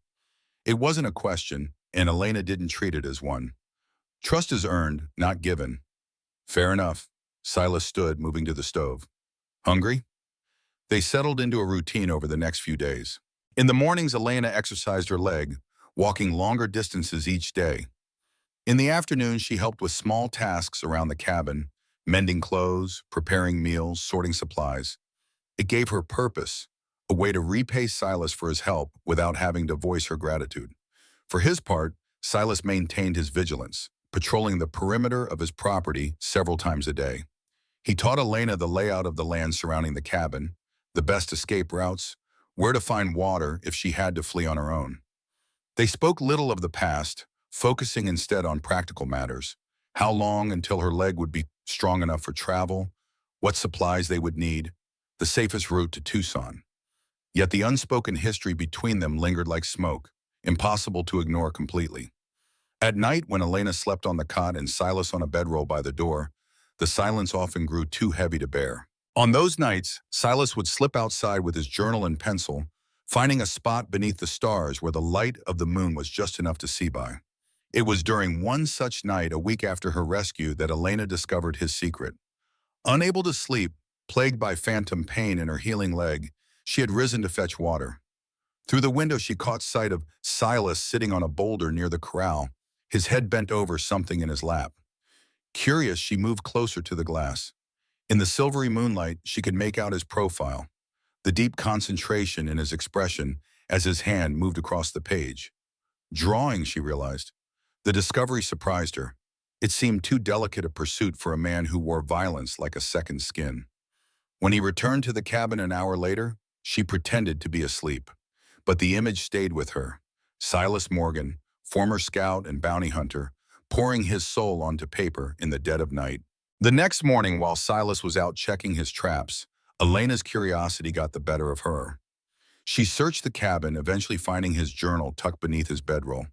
It wasn't a question, and Elena didn't treat it as one. "Trust is earned, not given." "Fair enough." Silas stood, moving to the stove. "Hungry?" They settled into a routine over the next few days. In the mornings, Elena exercised her leg, walking longer distances each day. In the afternoon, she helped with small tasks around the cabin, mending clothes, preparing meals, sorting supplies. It gave her purpose, a way to repay Silas for his help without having to voice her gratitude. For his part, Silas maintained his vigilance, patrolling the perimeter of his property several times a day. He taught Elena the layout of the land surrounding the cabin, the best escape routes, where to find water if she had to flee on her own. They spoke little of the past, focusing instead on practical matters: how long until her leg would be strong enough for travel, what supplies they would need, the safest route to Tucson. Yet the unspoken history between them lingered like smoke, impossible to ignore completely. At night, when Elena slept on the cot and Silas on a bedroll by the door, the silence often grew too heavy to bear. On those nights, Silas would slip outside with his journal and pencil, finding a spot beneath the stars where the light of the moon was just enough to see by. It was during one such night, a week after her rescue, that Elena discovered his secret. Unable to sleep, plagued by phantom pain in her healing leg, she had risen to fetch water. Through the window, she caught sight of Silas sitting on a boulder near the corral, his head bent over something in his lap. Curious, she moved closer to the glass. In the silvery moonlight, she could make out his profile, the deep concentration in his expression as his hand moved across the page. Drawing, she realized. The discovery surprised her. It seemed too delicate a pursuit for a man who wore violence like a second skin. When he returned to the cabin an hour later, she pretended to be asleep. But the image stayed with her. Silas Morgan, former scout and bounty hunter, pouring his soul onto paper in the dead of night. The next morning, while Silas was out checking his traps, Elena's curiosity got the better of her. She searched the cabin, eventually finding his journal tucked beneath his bedroll.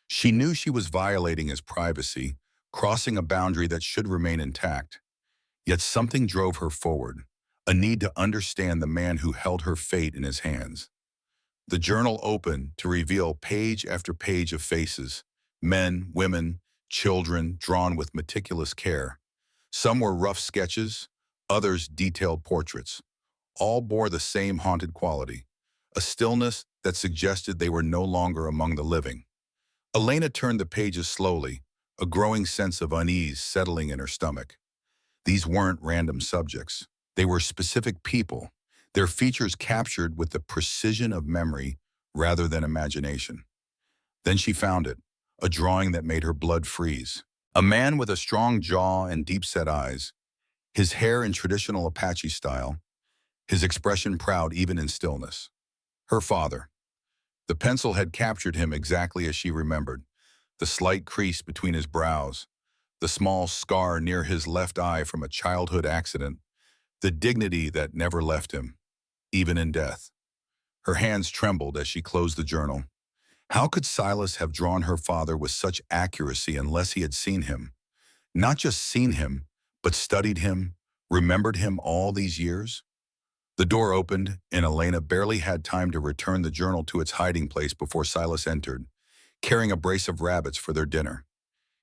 She knew she was violating his privacy, crossing a boundary that should remain intact. Yet something drove her forward, a need to understand the man who held her fate in his hands. The journal opened to reveal page after page of faces, men, women, children, drawn with meticulous care. Some were rough sketches, others detailed portraits. All bore the same haunted quality, a stillness that suggested they were no longer among the living. Elena turned the pages slowly, a growing sense of unease settling in her stomach. These weren't random subjects. They were specific people, their features captured with the precision of memory rather than imagination. Then she found it, a drawing that made her blood freeze. A man with a strong jaw and deep-set eyes, his hair in traditional Apache style, his expression proud even in stillness. Her father. The pencil had captured him exactly as she remembered, the slight crease between his brows, the small scar near his left eye from a childhood accident, the dignity that never left him, even in death. Her hands trembled as she closed the journal. How could Silas have drawn her father with such accuracy unless he had seen him? Not just seen him, but studied him, remembered him all these years? The door opened, and Elena barely had time to return the journal to its hiding place before Silas entered, carrying a brace of rabbits for their dinner.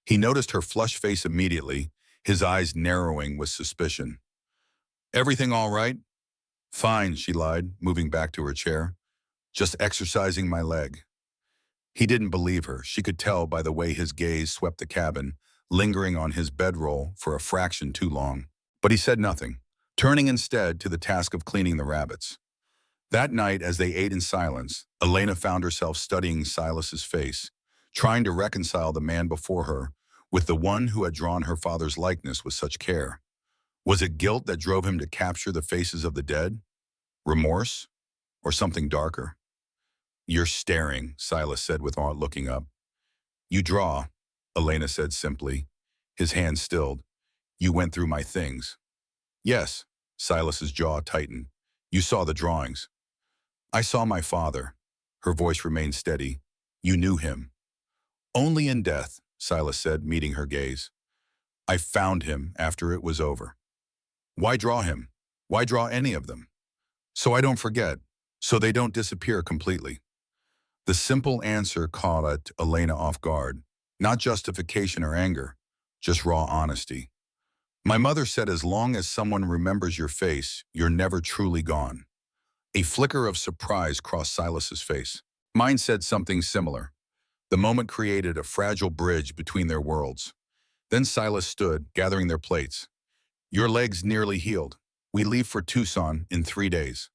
He noticed her flushed face immediately, his eyes narrowing with suspicion. "Everything all right?" "Fine," she lied, moving back to her chair. "Just exercising my leg." He didn't believe her. She could tell by the way his gaze swept the cabin, lingering on his bedroll for a fraction too long. But he said nothing, turning instead to the task of cleaning the rabbits. That night, as they ate in silence, Elena found herself studying Silas's face, trying to reconcile the man before her with the one who had drawn her father's likeness with such care. Was it guilt that drove him to capture the faces of the dead? Remorse? Or something darker? "You're staring," Silas said without looking up. "You draw," Elena said simply. His hand stilled. "You went through my things." "Yes," Silas's jaw tightened. "You saw the drawings." "I saw my father." Her voice remained steady. "You knew him." "Only in death," Silas said, meeting her gaze. "I found him after it was over." "Why draw him? Why draw any of them?" "So I don't forget, so they don't disappear completely." The simple answer caught Elena off guard. Not justification or anger, just raw honesty. "My mother said as long as someone remembers your face, you're never truly gone." A flicker of surprise crossed Silas's face. Mine said something similar. The moment created a fragile bridge between their worlds. Then Silas stood, gathering their plates. "Your leg's nearly healed. We leave for Tucson in 3 days."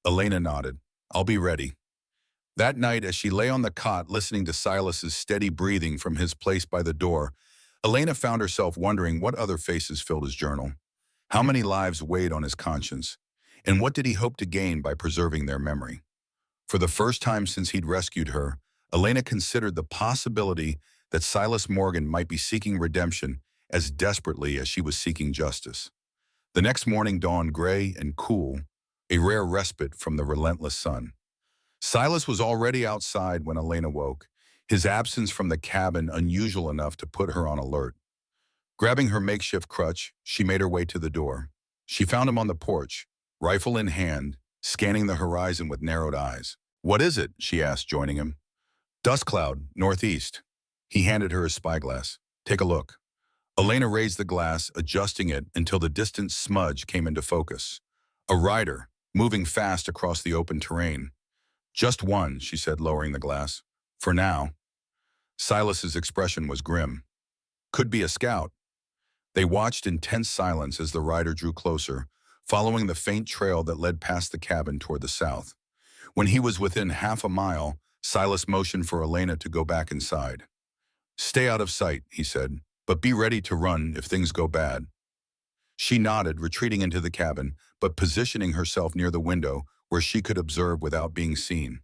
Elena nodded. "I'll be ready." That night, as she lay on the cot listening to Silas's steady breathing from his place by the door, Elena found herself wondering what other faces filled his journal. How many lives weighed on his conscience? And what did he hope to gain by preserving their memory? For the first time since he'd rescued her, Elena considered the possibility that Silas Morgan might be seeking redemption as desperately as she was seeking justice. The next morning dawned gray and cool, a rare respite from the relentless sun. Silas was already outside when Elena woke, his absence from the cabin unusual enough to put her on alert. Grabbing her makeshift crutch, she made her way to the door. She found him on the porch, rifle in hand, scanning the horizon with narrowed eyes. "What is it?" she asked, joining him. "Dust cloud, northeast." He handed her his spyglass. "Take a look." Elena raised the glass, adjusting it until the distant smudge came into focus. A rider, moving fast across the open terrain. "Just one," she said, lowering the glass. "For now." Silas's expression was grim. "Could be a scout." They watched in tense silence as the rider drew closer, following the faint trail that led past the cabin toward the south. When he was within half a mile, Silas motioned for Elena to go back inside. "Stay out of sight," he said, "but be ready to run if things go bad." She nodded, retreating into the cabin, but positioning herself near the window where she could observe without being seen.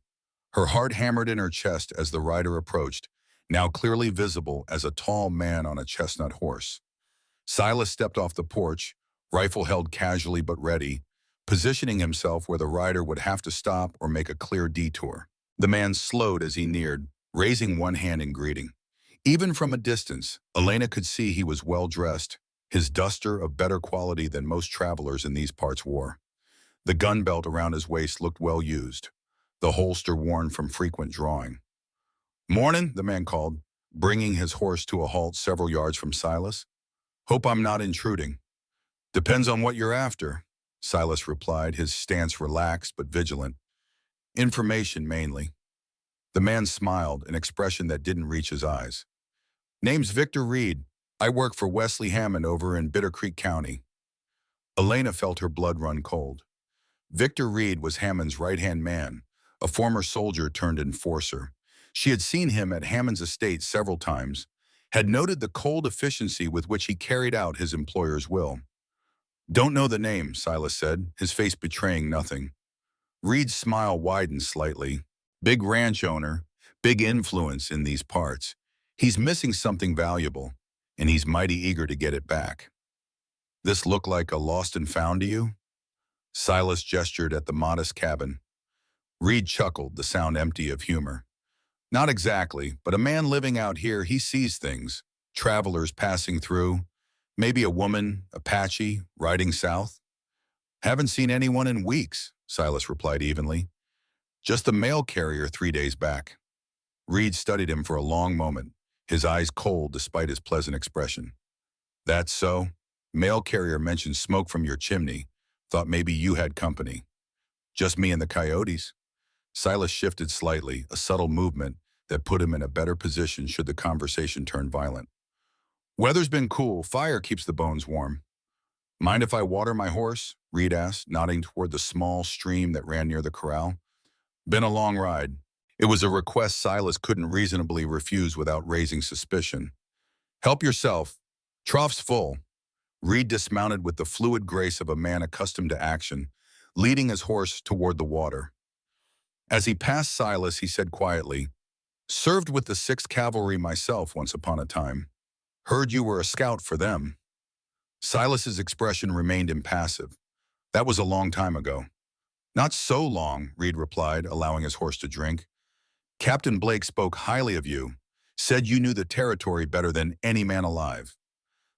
Her heart hammered in her chest as the rider approached, now clearly visible as a tall man on a chestnut horse. Silas stepped off the porch, rifle held casually but ready, positioning himself where the rider would have to stop or make a clear detour. The man slowed as he neared, raising one hand in greeting. Even from a distance, Elena could see he was well-dressed, his duster of better quality than most travelers in these parts wore. The gun belt around his waist looked well used, the holster worn from frequent drawing. "Mornin'," the man called, bringing his horse to a halt several yards from Silas. "Hope I'm not intruding." "Depends on what you're after," Silas replied, his stance relaxed but vigilant. "Information, mainly." The man smiled, an expression that didn't reach his eyes. "Name's Victor Reed. I work for Wesley Hammond over in Bitter Creek County." Elena felt her blood run cold. Victor Reed was Hammond's right-hand man, a former soldier turned enforcer. She had seen him at Hammond's estate several times, had noted the cold efficiency with which he carried out his employer's will. "Don't know the name," Silas said, his face betraying nothing. Reed's smile widened slightly. "Big ranch owner, big influence in these parts. He's missing something valuable, and he's mighty eager to get it back." "This look like a lost and found to you?" Silas gestured at the modest cabin. Reed chuckled, the sound empty of humor. "Not exactly, but a man living out here, he sees things. Travelers passing through. Maybe a woman, Apache, riding south." "Haven't seen anyone in weeks," Silas replied evenly. "Just the mail carrier 3 days back." Reed studied him for a long moment, his eyes cold despite his pleasant expression. "That's so. Mail carrier mentioned smoke from your chimney. Thought maybe you had company." "Just me and the coyotes." Silas shifted slightly, a subtle movement that put him in a better position should the conversation turn violent. "Weather's been cool. Fire keeps the bones warm." "Mind if I water my horse?" Reed asked, nodding toward the small stream that ran near the corral. "Been a long ride." It was a request Silas couldn't reasonably refuse without raising suspicion. "Help yourself. Trough's full." Reed dismounted with the fluid grace of a man accustomed to action, leading his horse toward the water. As he passed Silas, he said quietly, "Served with the 6th Cavalry myself once upon a time. Heard you were a scout for them." Silas's expression remained impassive. "That was a long time ago." "Not so long," Reed replied, allowing his horse to drink. "Captain Blake spoke highly of you, said you knew the territory better than any man alive."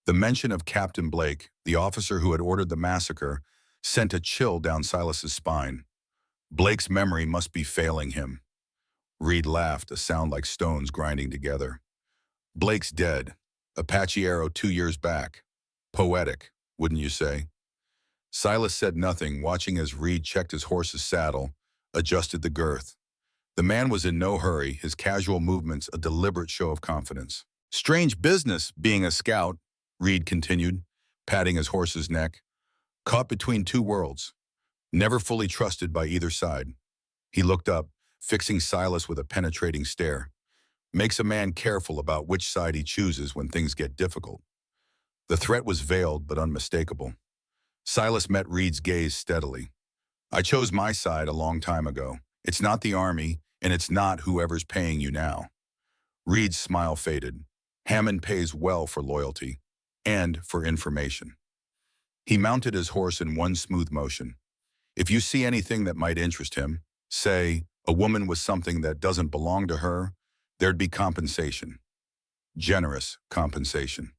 The mention of Captain Blake, the officer who had ordered the massacre, sent a chill down Silas's spine. Blake's memory must be failing him. Reed laughed, a sound like stones grinding together. "Blake's dead. Apache arrow 2 years back. Poetic, wouldn't you say?" Silas said nothing, watching as Reed checked his horse's saddle, adjusted the girth. The man was in no hurry, his casual movements a deliberate show of confidence. "Strange business, being a scout," Reed continued, patting his horse's neck. "Caught between two worlds. Never fully trusted by either side." He looked up, fixing Silas with a penetrating stare. "Makes a man careful about which side he chooses when things get difficult." The threat was veiled but unmistakable. Silas met Reed's gaze steadily. "I chose my side a long time ago. It's not the army, and it's not whoever's paying you now." Reed's smile faded. "Hammond pays well for loyalty and for information." He mounted his horse in one smooth motion. "If you see anything that might interest him, say, a woman with something that doesn't belong to her, there'd be compensation. Generous compensation."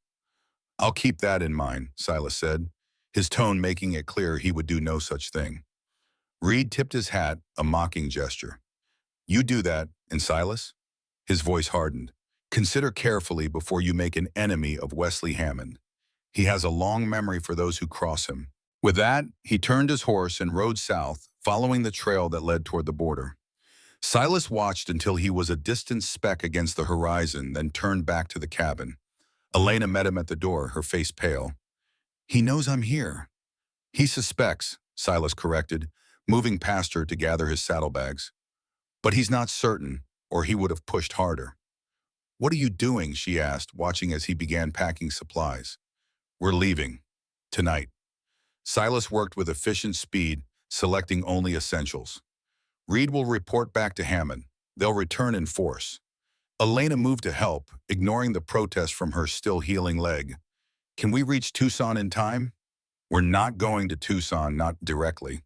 "I'll keep that in mind," Silas said, his tone making it clear he would do no such thing. Reed tipped his hat, a mocking gesture. "You do that, and Silas?" His voice hardened. "Consider carefully before you make an enemy of Wesley Hammond. He has a long memory for those who cross him." With that, he turned his horse and rode south, following the trail that led toward the border. Silas watched until he was a distant speck against the horizon, then turned back to the cabin. Elena met him at the door, her face pale. "He knows I'm here." "He suspects," Silas corrected, moving past her to gather his saddlebags. "But he's not certain, or he would have pushed harder." "What are you doing?" she asked, watching as he began packing supplies. "We're leaving. Tonight." Silas worked with efficient speed, selecting only essentials. "Reed will report back to Hammond. They'll return in force." Elena moved to help, ignoring the protest from her still healing leg. "Can we reach Tucson in time?" "We're not going to Tucson, not directly."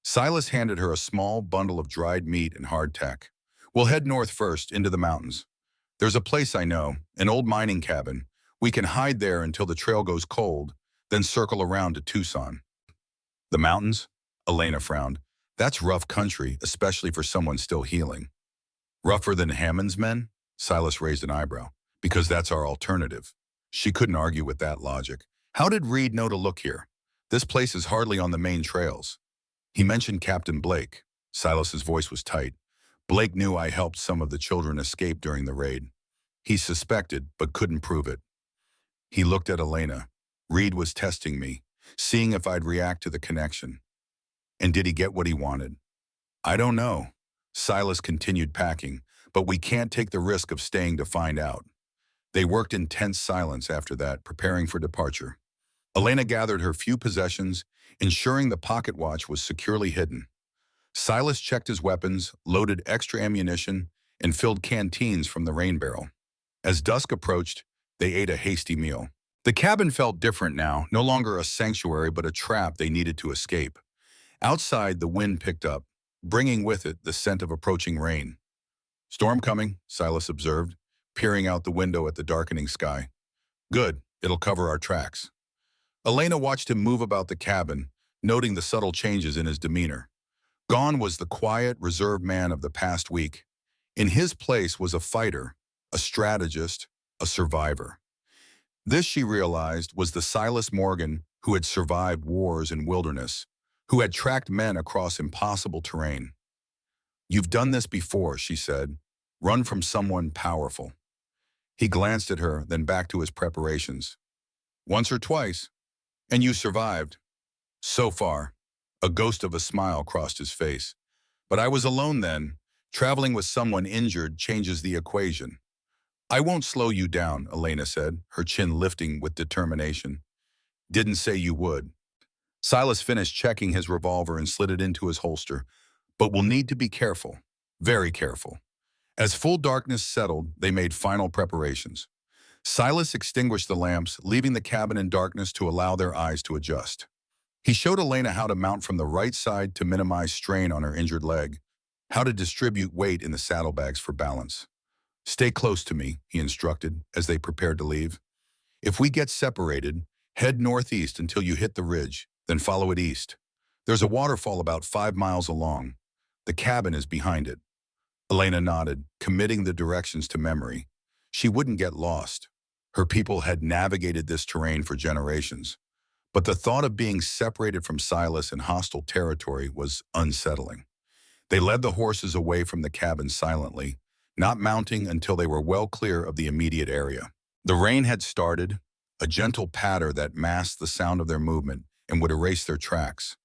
Silas handed her a small bundle of dried meat and hardtack. "We'll head north first, into the mountains. There's a place I know, an old mining cabin. We can hide there until the trail goes cold, then circle around to Tucson." "The mountains?" Elena frowned. "That's rough country, especially for someone still healing." "Rougher than Hammond's men?" Silas raised an eyebrow. "Because that's our alternative." She couldn't argue with that logic. "How did Reed know to look here? This place is hardly on the main trails." "He mentioned Captain Blake." Silas's voice was tight. "Blake knew I helped some of the children escape during the raid. He suspected, but couldn't prove it." He looked at Elena. "Reed was testing me, seeing if I'd react to the connection." And did he get what he wanted? I don't know. Silas continued packing, but we can't take the risk of staying to find out. They worked in tense silence after that, preparing for departure. Elena gathered her few possessions, ensuring the pocket watch was securely hidden. Silas checked his weapons, loaded extra ammunition, and filled canteens from the rain barrel. As dusk approached, they ate a hasty meal. The cabin felt different now, no longer a sanctuary but a trap they needed to escape. Outside, the wind picked up, bringing with it the scent of approaching rain. Storm coming, Silas observed, peering out the window at the darkening sky. Good, it'll cover our tracks. Elena watched him move about the cabin, noting the subtle changes in his demeanor. Gone was the quiet, reserved man of the past week. In his place was a fighter, a strategist, a survivor. This, she realized, was the Silas Morgan who had survived wars and wilderness, who had tracked men across impossible terrain. You've done this before, she said. Run from someone powerful. He glanced at her, then back to his preparations. Once or twice, and you survived. So far. A ghost of a smile crossed his face. But I was alone then. Traveling with someone injured changes the equation. I won't slow you down, Elena said, her chin lifting with determination. Didn't say you would. Silas finished checking his revolver and slid it into his holster. But we'll need to be careful. Very careful. As full darkness settled, they made final preparations. Silas extinguished the lamps, leaving the cabin in darkness to allow their eyes to adjust. He showed Elena how to mount from the right side to minimize strain on her injured leg, how to distribute weight in the saddlebags for balance. Stay close to me, he instructed as they prepared to leave. If we get separated, head northeast until you hit the ridge, then follow it east. There's a waterfall about 5 miles along. The cabin is behind it. Elena nodded, committing the directions to memory. She wouldn't get lost. Her people had navigated this terrain for generations. But the thought of being separated from Silas in hostile territory was unsettling. They led the horses away from the cabin silently, not mounting until they were well clear of the immediate area. The rain had started, a gentle patter that masked the sound of their movement and would erase their tracks.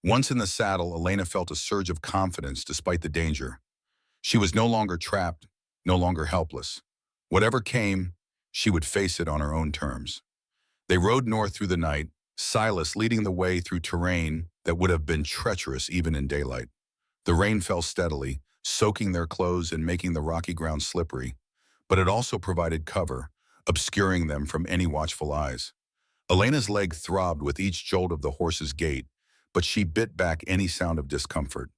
Once in the saddle, Elena felt a surge of confidence despite the danger. She was no longer trapped, no longer helpless. Whatever came, she would face it on her own terms. They rode north through the night, Silas leading the way through terrain that would have been treacherous even in daylight. The rain fell steadily, soaking their clothes and making the rocky ground slippery, but it also provided cover, obscuring them from any watchful eyes. Elena's leg throbbed with each jolt of the horse's gait, but she bit back any sound of discomfort.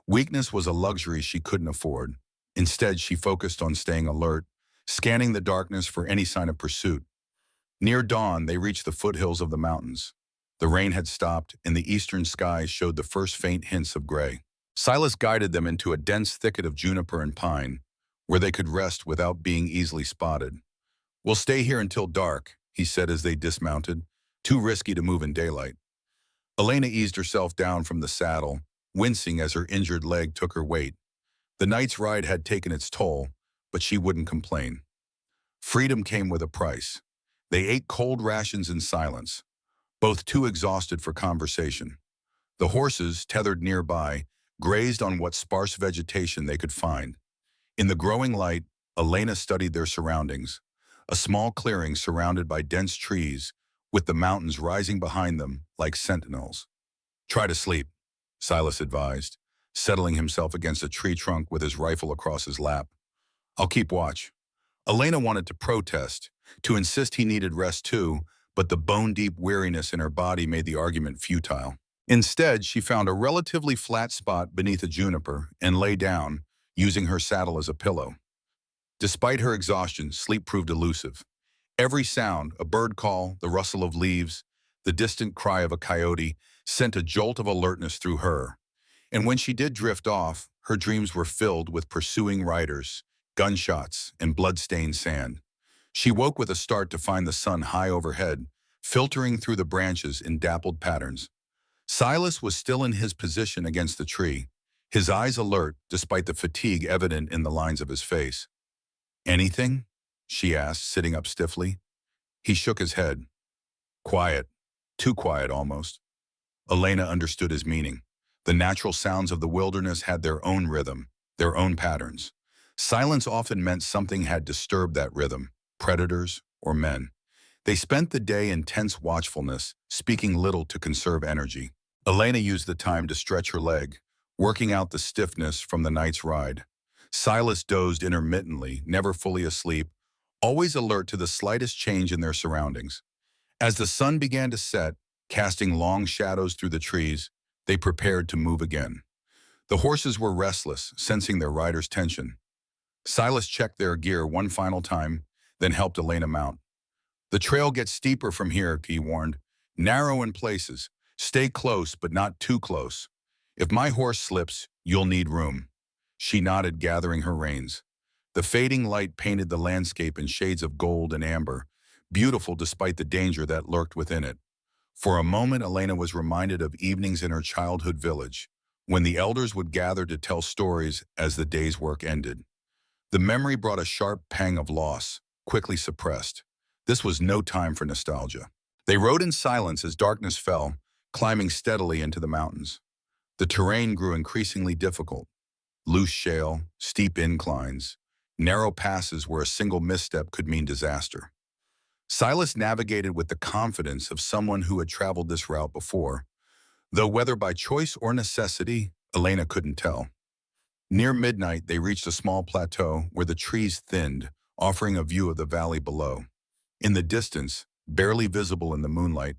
Weakness was a luxury she couldn't afford. Instead, she focused on staying alert, scanning the darkness for any sign of pursuit. Near dawn, they reached the foothills of the mountains. The rain had stopped, and the eastern skies showed the first faint hints of gray. Silas guided them into a dense thicket of juniper and pine, where they could rest without being easily spotted. We'll stay here until dark, he said as they dismounted, too risky to move in daylight. Elena eased herself down from the saddle, wincing as her injured leg took her weight. The night's ride had taken its toll, but she wouldn't complain. Freedom came with a price. They ate cold rations in silence, both too exhausted for conversation. The horses, tethered nearby, grazed on what sparse vegetation they could find. In the growing light, Elena studied their surroundings, a small clearing surrounded by dense trees, with the mountains rising behind them like sentinels. Try to sleep, Silas advised, settling himself against a tree trunk with his rifle across his lap. I'll keep watch. Elena wanted to protest, to insist he needed rest too, but the bone-deep weariness in her body made the argument futile. Instead, she found a relatively flat spot beneath a juniper and lay down, using her saddle as a pillow. Despite her exhaustion, sleep proved elusive. Every sound, a bird call, the rustle of leaves, the distant cry of a coyote, sent a jolt of alertness through her. And when she did drift off, her dreams were filled with pursuing riders, gunshots, and blood-stained sand. She woke with a start to find the sun high overhead, filtering through the branches in dappled patterns. Silas was still in his position against the tree, his eyes alert despite the fatigue evident in the lines of his face. Anything? She asked, sitting up stiffly. He shook his head. Quiet. Too quiet, almost. Elena understood his meaning. The natural sounds of the wilderness had their own rhythm, their own patterns. Silence often meant something had disturbed that rhythm, predators or men. They spent the day in tense watchfulness, speaking little to conserve energy. Elena used the time to stretch her leg, working out the stiffness from the night's ride. Silas dozed intermittently, never fully asleep, always alert to the slightest change in their surroundings. As the sun began to set, casting long shadows through the trees, they prepared to move again. The horses were restless, sensing their rider's tension. Silas checked their gear one final time, then helped Elena mount. "The trail gets steeper from here," he warned. "Narrow in places. Stay close, but not too close. If my horse slips, you'll need room." She nodded, gathering her reins. The fading light painted the landscape in shades of gold and amber, beautiful despite the danger that lurked within it. For a moment, Elena was reminded of evenings in her childhood village, when the elders would gather to tell stories as the day's work ended. The memory brought a sharp pang of loss, quickly suppressed. This was no time for nostalgia. They rode in silence as darkness fell, climbing steadily into the mountains. The terrain grew increasingly difficult. Loose shale, steep inclines, narrow passes where a single misstep could mean disaster. Silas navigated with the confidence of someone who had traveled this route before, though whether by choice or necessity, Elena couldn't tell. Near midnight, they reached a small plateau where the trees thinned, offering a view of the valley below. In the distance, barely visible in the moonlight,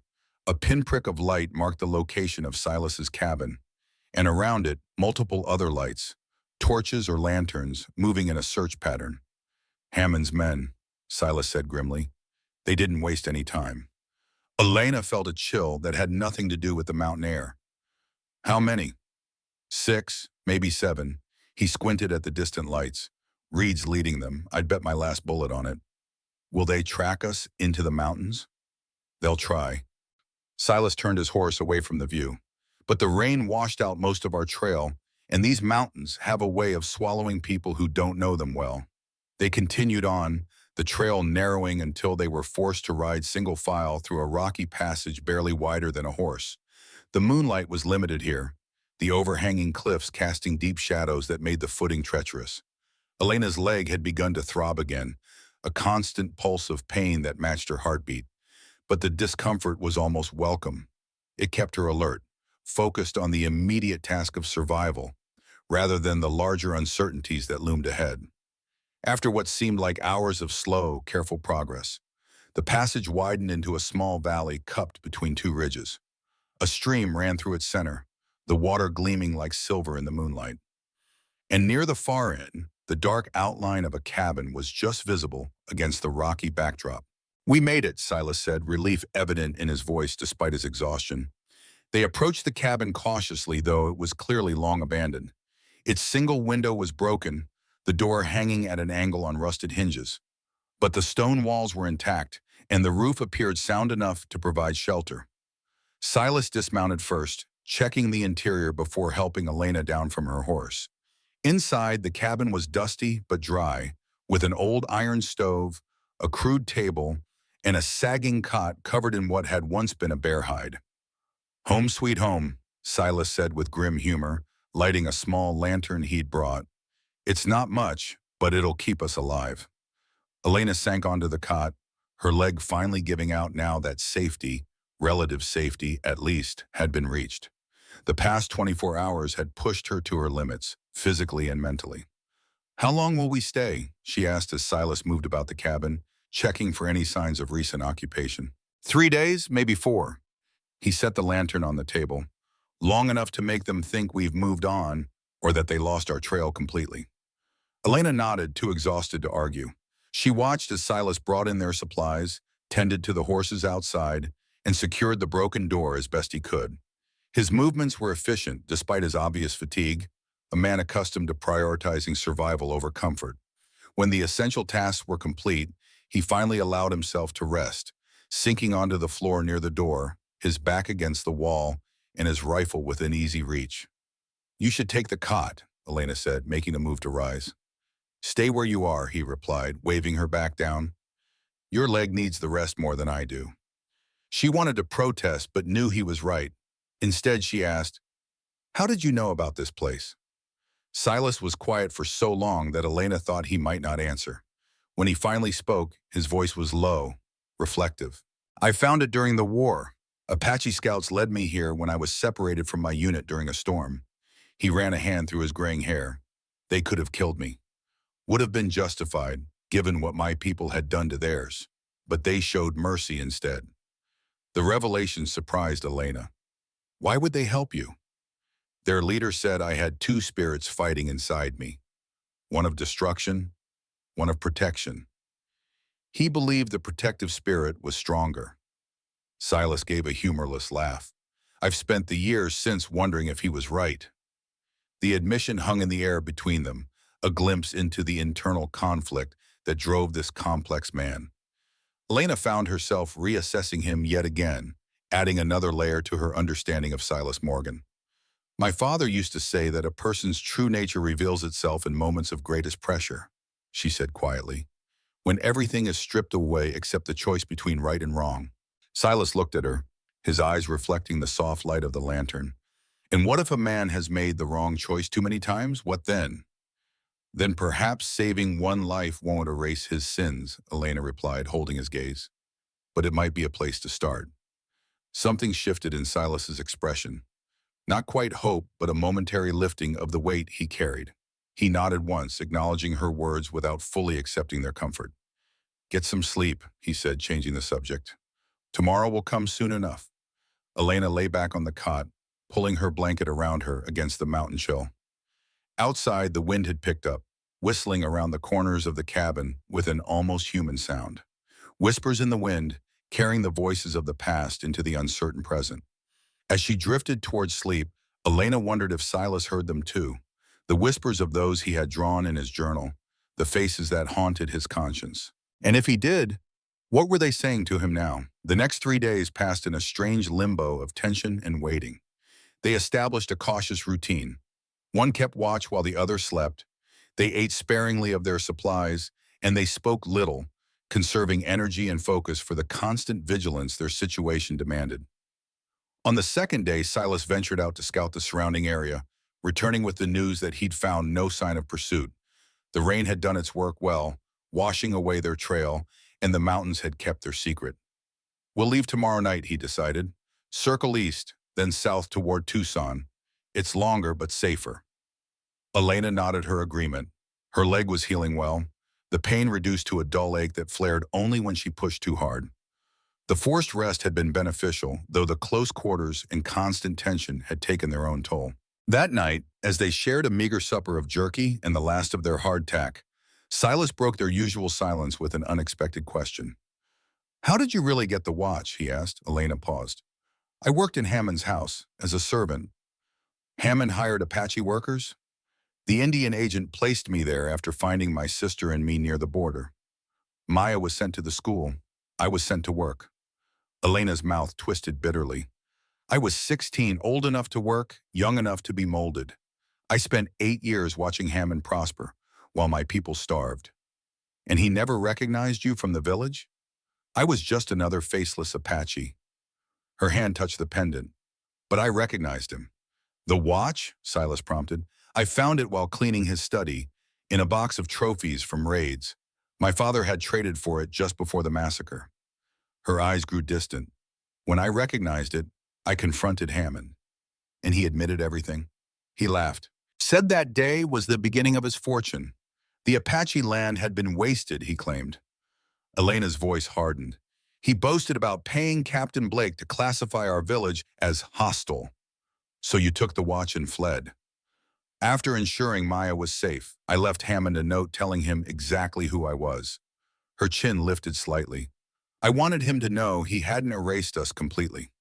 a pinprick of light marked the location of Silas's cabin, and around it, multiple other lights, torches or lanterns, moving in a search pattern. "Hammond's men," Silas said grimly. They didn't waste any time. Elena felt a chill that had nothing to do with the mountain air. "How many?" "6, maybe 7. He squinted at the distant lights. "Reed's leading them. I'd bet my last bullet on it." "Will they track us into the mountains?" "They'll try." Silas turned his horse away from the view. "But the rain washed out most of our trail, and these mountains have a way of swallowing people who don't know them well." They continued on, the trail narrowing until they were forced to ride single file through a rocky passage barely wider than a horse. The moonlight was limited here, the overhanging cliffs casting deep shadows that made the footing treacherous. Elena's leg had begun to throb again, a constant pulse of pain that matched her heartbeat. But the discomfort was almost welcome. It kept her alert, focused on the immediate task of survival, rather than the larger uncertainties that loomed ahead. After what seemed like hours of slow, careful progress, the passage widened into a small valley cupped between two ridges. A stream ran through its center, the water gleaming like silver in the moonlight. And near the far end, the dark outline of a cabin was just visible against the rocky backdrop. "We made it," Silas said, relief evident in his voice despite his exhaustion. They approached the cabin cautiously, though it was clearly long abandoned. Its single window was broken, the door hanging at an angle on rusted hinges. But the stone walls were intact, and the roof appeared sound enough to provide shelter. Silas dismounted first, checking the interior before helping Elena down from her horse. Inside, the cabin was dusty but dry, with an old iron stove, a crude table, and a sagging cot covered in what had once been a bear hide. "Home sweet home," Silas said with grim humor, lighting a small lantern he'd brought. "It's not much, but it'll keep us alive." Elena sank onto the cot, her leg finally giving out now that safety, relative safety at least, had been reached. The past 24 hours had pushed her to her limits, physically and mentally. "How long will we stay?" she asked as Silas moved about the cabin, checking for any signs of recent occupation. 3 days, maybe 4. He set the lantern on the table, long enough to make them think we've moved on or that they lost our trail completely. Elena nodded, too exhausted to argue. She watched as Silas brought in their supplies, tended to the horses outside, and secured the broken door as best he could. His movements were efficient despite his obvious fatigue, a man accustomed to prioritizing survival over comfort. When the essential tasks were complete, he finally allowed himself to rest, sinking onto the floor near the door, his back against the wall, and his rifle within easy reach. "You should take the cot," Elena said, making a move to rise. "Stay where you are," he replied, waving her back down. "Your leg needs the rest more than I do." She wanted to protest but knew he was right. Instead, she asked, How did you know about this place? Silas was quiet for so long that Elena thought he might not answer. When he finally spoke, his voice was low, reflective. I found it during the war. Apache scouts led me here when I was separated from my unit during a storm. He ran a hand through his graying hair. They could have killed me. Would have been justified, given what my people had done to theirs. But they showed mercy instead. The revelation surprised Elena. Why would they help you? Their leader said I had two spirits fighting inside me. One of destruction, one of protection. He believed the protective spirit was stronger. Silas gave a humorless laugh. I've spent the years since wondering if he was right. The admission hung in the air between them, a glimpse into the internal conflict that drove this complex man. Elena found herself reassessing him yet again, adding another layer to her understanding of Silas Morgan. My father used to say that a person's true nature reveals itself in moments of greatest pressure, she said quietly, when everything is stripped away except the choice between right and wrong. Silas looked at her, his eyes reflecting the soft light of the lantern. And what if a man has made the wrong choice too many times? What then? Then perhaps saving one life won't erase his sins, Elena replied, holding his gaze. But it might be a place to start. Something shifted in Silas's expression. Not quite hope, but a momentary lifting of the weight he carried. He nodded once, acknowledging her words without fully accepting their comfort. Get some sleep, he said, changing the subject. Tomorrow will come soon enough. Elena lay back on the cot, pulling her blanket around her against the mountain chill. Outside, the wind had picked up, whistling around the corners of the cabin with an almost human sound. Whispers in the wind, carrying the voices of the past into the uncertain present. As she drifted towards sleep, Elena wondered if Silas heard them too. The whispers of those he had drawn in his journal, the faces that haunted his conscience. And if he did, what were they saying to him now? The next 3 days passed in a strange limbo of tension and waiting. They established a cautious routine. One kept watch while the other slept. They ate sparingly of their supplies, and they spoke little, conserving energy and focus for the constant vigilance their situation demanded. On the second day, Silas ventured out to scout the surrounding area, returning with the news that he'd found no sign of pursuit. The rain had done its work well, washing away their trail, and the mountains had kept their secret. We'll leave tomorrow night, he decided. Circle east, then south toward Tucson. It's longer but safer. Elena nodded her agreement. Her leg was healing well, the pain reduced to a dull ache that flared only when she pushed too hard. The forced rest had been beneficial, though the close quarters and constant tension had taken their own toll. That night, as they shared a meager supper of jerky and the last of their hardtack, Silas broke their usual silence with an unexpected question. How did you really get the watch? He asked. Elena paused. I worked in Hammond's house, as a servant. Hammond hired Apache workers? The Indian agent placed me there after finding my sister and me near the border. Maya was sent to the school. I was sent to work. Elena's mouth twisted bitterly. I was 16, old enough to work, young enough to be molded. I spent 8 years watching Hammond prosper, while my people starved. And he never recognized you from the village? I was just another faceless Apache. Her hand touched the pendant, but I recognized him. The watch? Silas prompted. I found it while cleaning his study, in a box of trophies from raids. My father had traded for it just before the massacre. Her eyes grew distant. When I recognized it, I confronted Hammond. And he admitted everything. He laughed. Said that day was the beginning of his fortune. The Apache land had been wasted, he claimed. Elena's voice hardened. He boasted about paying Captain Blake to classify our village as hostile. So you took the watch and fled. After ensuring Maya was safe, I left Hammond a note telling him exactly who I was. Her chin lifted slightly. I wanted him to know he hadn't erased us completely.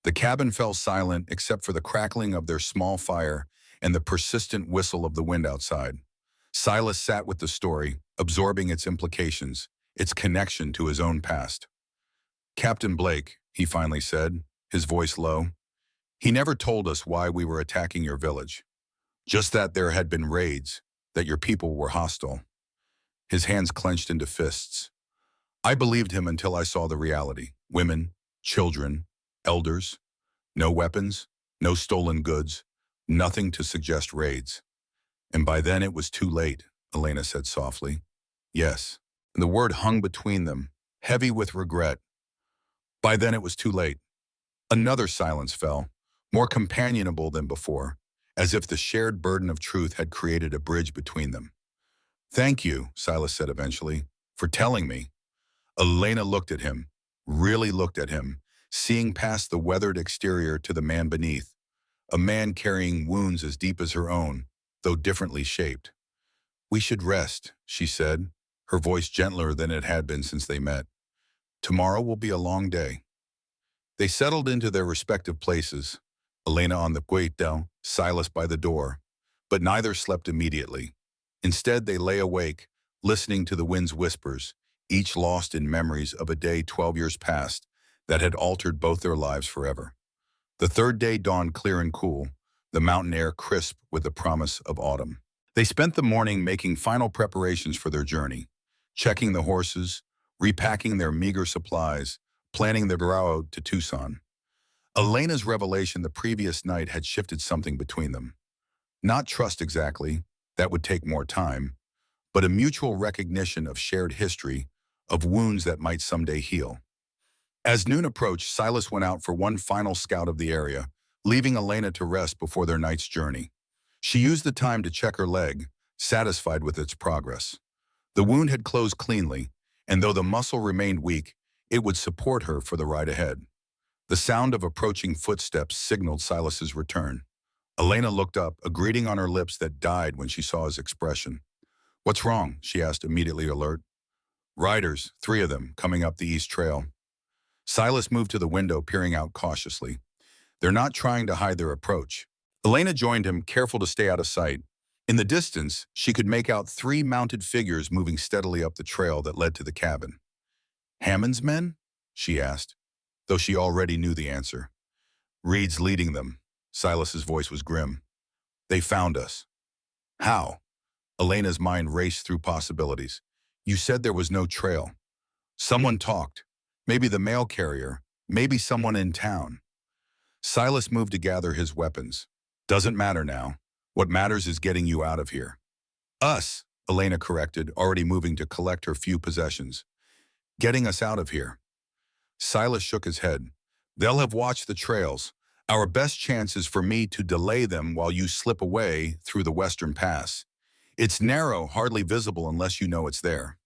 The cabin fell silent except for the crackling of their small fire and the persistent whistle of the wind outside. Silas sat with the story, absorbing its implications, its connection to his own past. Captain Blake, he finally said, his voice low, he never told us why we were attacking your village. Just that there had been raids, that your people were hostile. His hands clenched into fists. I believed him until I saw the reality. Women, children, elders, no weapons, no stolen goods, Nothing to suggest raids. And by then it was too late, Elena said softly. Yes. And the word hung between them, heavy with regret. By then it was too late. Another silence fell, more companionable than before, as if the shared burden of truth had created a bridge between them. Thank you, Silas said eventually, for telling me. Elena looked at him, really looked at him, seeing past the weathered exterior to the man beneath, a man carrying wounds as deep as her own, though differently shaped. We should rest, she said, her voice gentler than it had been since they met. Tomorrow will be a long day. They settled into their respective places, Elena on the cueto, Silas by the door, but neither slept immediately. Instead, they lay awake, listening to the wind's whispers, each lost in memories of a day 12 years past that had altered both their lives forever. The third day dawned clear and cool, the mountain air crisp with the promise of autumn. They spent the morning making final preparations for their journey, checking the horses, repacking their meager supplies, planning their route to Tucson. Elena's revelation the previous night had shifted something between them. Not trust exactly, that would take more time, but a mutual recognition of shared history, of wounds that might someday heal. As noon approached, Silas went out for one final scout of the area, leaving Elena to rest before their night's journey. She used the time to check her leg, satisfied with its progress. The wound had closed cleanly, and though the muscle remained weak, it would support her for the ride ahead. The sound of approaching footsteps signaled Silas's return. Elena looked up, a greeting on her lips that died when she saw his expression. What's wrong? She asked, immediately alert. Riders, 3 of them, coming up the east trail. Silas moved to the window, peering out cautiously. They're not trying to hide their approach. Elena joined him, careful to stay out of sight. In the distance, she could make out 3 mounted figures moving steadily up the trail that led to the cabin. Hammond's men? She asked, though she already knew the answer. Reed's leading them. Silas's voice was grim. They found us. How? Elena's mind raced through possibilities. You said there was no trail. Someone talked. Maybe the mail carrier. Maybe someone in town. Silas moved to gather his weapons. Doesn't matter now. What matters is getting you out of here. Us, Elena corrected, already moving to collect her few possessions. Getting us out of here. Silas shook his head. They'll have watched the trails. Our best chance is for me to delay them while you slip away through the western pass. It's narrow, hardly visible unless you know it's there.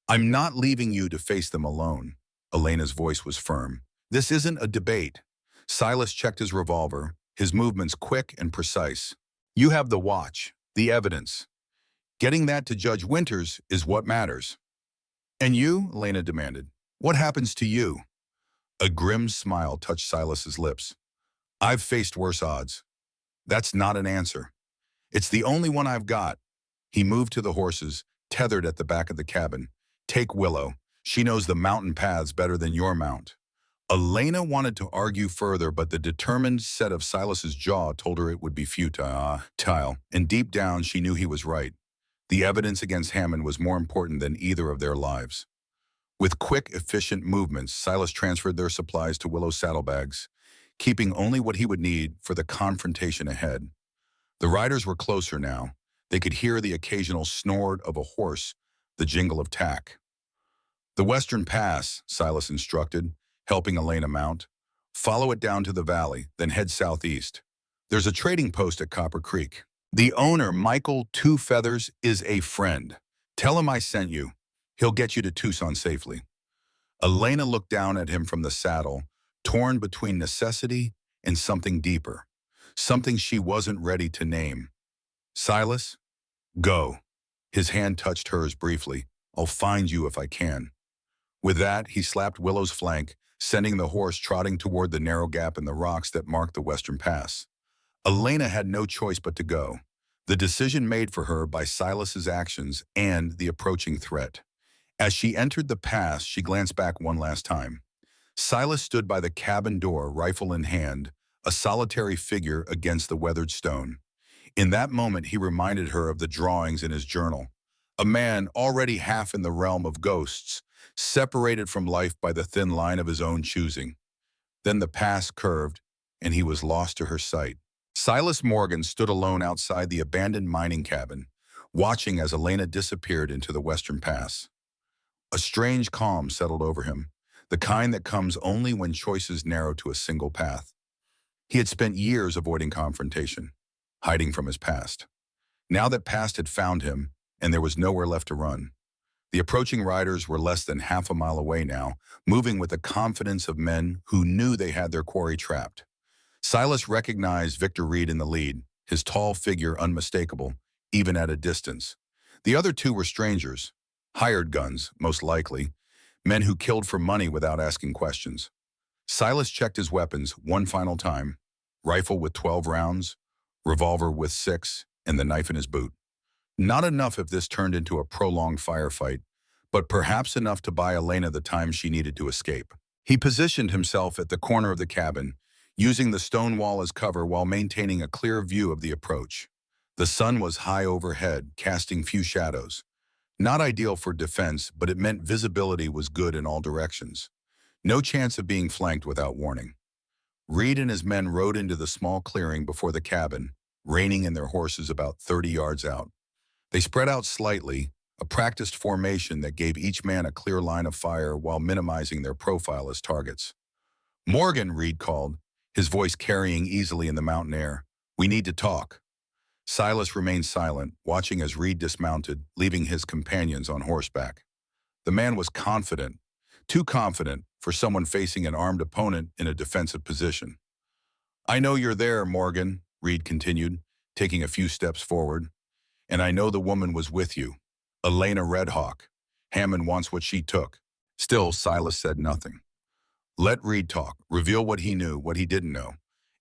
I'm not leaving you to face them alone. Elena's voice was firm. This isn't a debate. Silas checked his revolver, his movements quick and precise. You have the watch, the evidence. Getting that to Judge Winters is what matters. And you, Elena demanded, what happens to you? A grim smile touched Silas's lips. I've faced worse odds. That's not an answer. It's the only one I've got. He moved to the horses, tethered at the back of the cabin. Take Willow. She knows the mountain paths better than your mount. Elena wanted to argue further, but the determined set of Silas's jaw told her it would be futile, and deep down she knew he was right. The evidence against Hammond was more important than either of their lives. With quick, efficient movements, Silas transferred their supplies to Willow's saddlebags, keeping only what he would need for the confrontation ahead. The riders were closer now. They could hear the occasional snort of a horse, the jingle of tack. The western pass, Silas instructed, helping Elena mount. Follow it down to the valley, then head southeast. There's a trading post at Copper Creek. The owner, Michael Two Feathers, is a friend. Tell him I sent you. He'll get you to Tucson safely. Elena looked down at him from the saddle, torn between necessity and something deeper, something she wasn't ready to name. Silas, go. His hand touched hers briefly. I'll find you if I can. With that, he slapped Willow's flank, sending the horse trotting toward the narrow gap in the rocks that marked the western pass. Elena had no choice but to go, the decision made for her by Silas's actions and the approaching threat. As she entered the pass, she glanced back one last time. Silas stood by the cabin door, rifle in hand, a solitary figure against the weathered stone. In that moment, he reminded her of the drawings in his journal. A man already half in the realm of ghosts, separated from life by the thin line of his own choosing. Then the pass curved, and he was lost to her sight. Silas Morgan stood alone outside the abandoned mining cabin, watching as Elena disappeared into the western pass. A strange calm settled over him, the kind that comes only when choices narrow to a single path. He had spent years avoiding confrontation, hiding from his past. Now that past had found him, and there was nowhere left to run. The approaching riders were less than half a mile away now, moving with the confidence of men who knew they had their quarry trapped. Silas recognized Victor Reed in the lead, his tall figure unmistakable, even at a distance. The other two were strangers, hired guns, most likely, men who killed for money without asking questions. Silas checked his weapons one final time, rifle with 12 rounds, revolver with 6, and the knife in his boot. Not enough if this turned into a prolonged firefight, but perhaps enough to buy Elena the time she needed to escape. He positioned himself at the corner of the cabin, using the stone wall as cover while maintaining a clear view of the approach. The sun was high overhead, casting few shadows. Not ideal for defense, but it meant visibility was good in all directions. No chance of being flanked without warning. Reed and his men rode into the small clearing before the cabin, reining in their horses about 30 yards out. They spread out slightly, a practiced formation that gave each man a clear line of fire while minimizing their profile as targets. "Morgan," Reed called, his voice carrying easily in the mountain air. "We need to talk." Silas remained silent, watching as Reed dismounted, leaving his companions on horseback. The man was confident, too confident for someone facing an armed opponent in a defensive position. "I know you're there, Morgan," Reed continued, taking a few steps forward. "And I know the woman was with you. Elena Redhawk. Hammond wants what she took." Still, Silas said nothing. Let Reed talk, reveal what he knew, what he didn't know.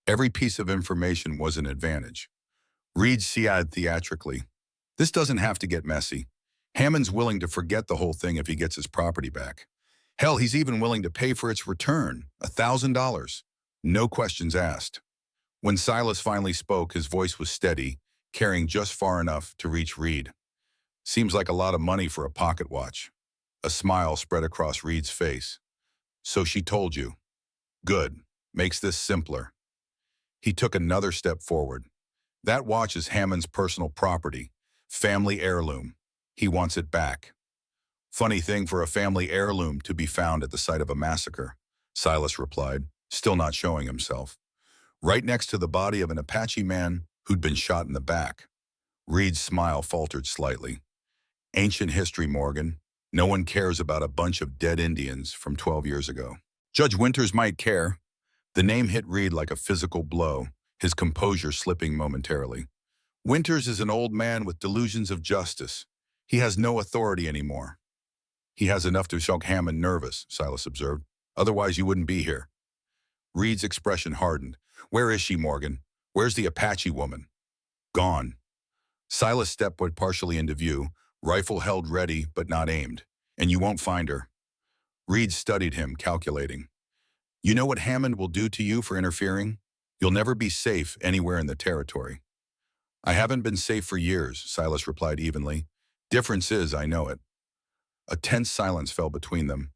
Every piece of information was an advantage. Reed sighed theatrically. "This doesn't have to get messy. Hammond's willing to forget the whole thing if he gets his property back. Hell, he's even willing to pay for its return, $1,000. No questions asked." When Silas finally spoke, his voice was steady, carrying just far enough to reach Reed. "Seems like a lot of money for a pocket watch." A smile spread across Reed's face. "So she told you. Good. Makes this simpler." He took another step forward. "That watch is Hammond's personal property, family heirloom. He wants it back." "Funny thing for a family heirloom to be found at the site of a massacre," Silas replied, still not showing himself. "Right next to the body of an Apache man who'd been shot in the back." Reed's smile faltered slightly. "Ancient history, Morgan. No one cares about a bunch of dead Indians from 12 years ago." Judge Winters might care. The name hit Reed like a physical blow, his composure slipping momentarily. "Winters is an old man with delusions of justice. He has no authority anymore." "He has enough to shock Hammond nervous," Silas observed. "Otherwise you wouldn't be here." Reed's expression hardened. "Where is she, Morgan? Where's the Apache woman?" "Gone." Silas stepped partially into view, rifle held ready but not aimed. "And you won't find her." Reed studied him, calculating. "You know what Hammond will do to you for interfering? You'll never be safe anywhere in the territory." "I haven't been safe for years," Silas replied evenly. "Difference is, I know it." A tense silence fell between them.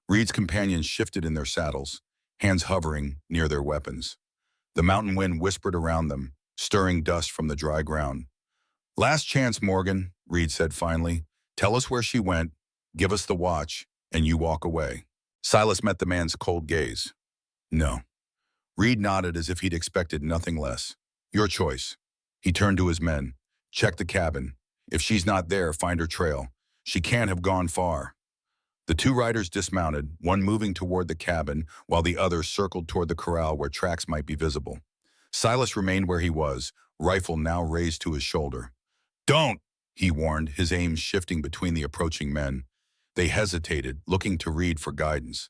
Reed's companions shifted in their saddles, hands hovering near their weapons. The mountain wind whispered around them, stirring dust from the dry ground. "Last chance, Morgan," Reed said finally. "Tell us where she went, give us the watch, and you walk away." Silas met the man's cold gaze. "No." Reed nodded as if he'd expected nothing less. "Your choice." He turned to his men. "Check the cabin. If she's not there, find her trail. She can't have gone far." The two riders dismounted, one moving toward the cabin, while the other circled toward the corral where tracks might be visible. Silas remained where he was, rifle now raised to his shoulder. "Don't!" he warned, his aim shifting between the approaching men. They hesitated, looking to Reed for guidance.